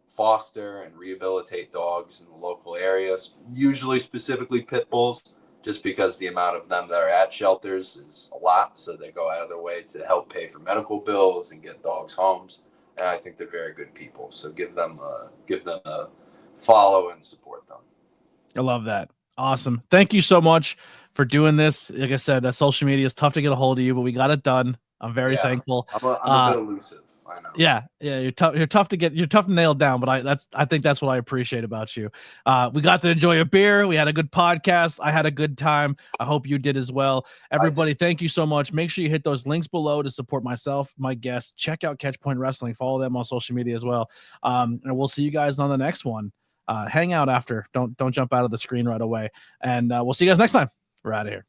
foster and rehabilitate dogs in the local areas, usually specifically pit bulls, just because the amount of them that are at shelters is a lot. So they go out of their way to help pay for medical bills and get dogs homes. And I think they're very good people. So give them a follow and support them. I love that. Awesome. Thank you so much for doing this. Like I said, that social media is tough to get a hold of you, but we got it done. I'm very thankful. I'm a bit elusive. I know. Yeah. You're tough. You're tough to nail down, but I think that's what I appreciate about you. We got to enjoy a beer. We had a good podcast. I had a good time. I hope you did as well. Everybody, thank you so much. Make sure you hit those links below to support myself, my guests. Check out Catchpoint Wrestling. Follow them on social media as well. And we'll see you guys on the next one. Hang out after. Don't jump out of the screen right away. And we'll see you guys next time. We're out of here.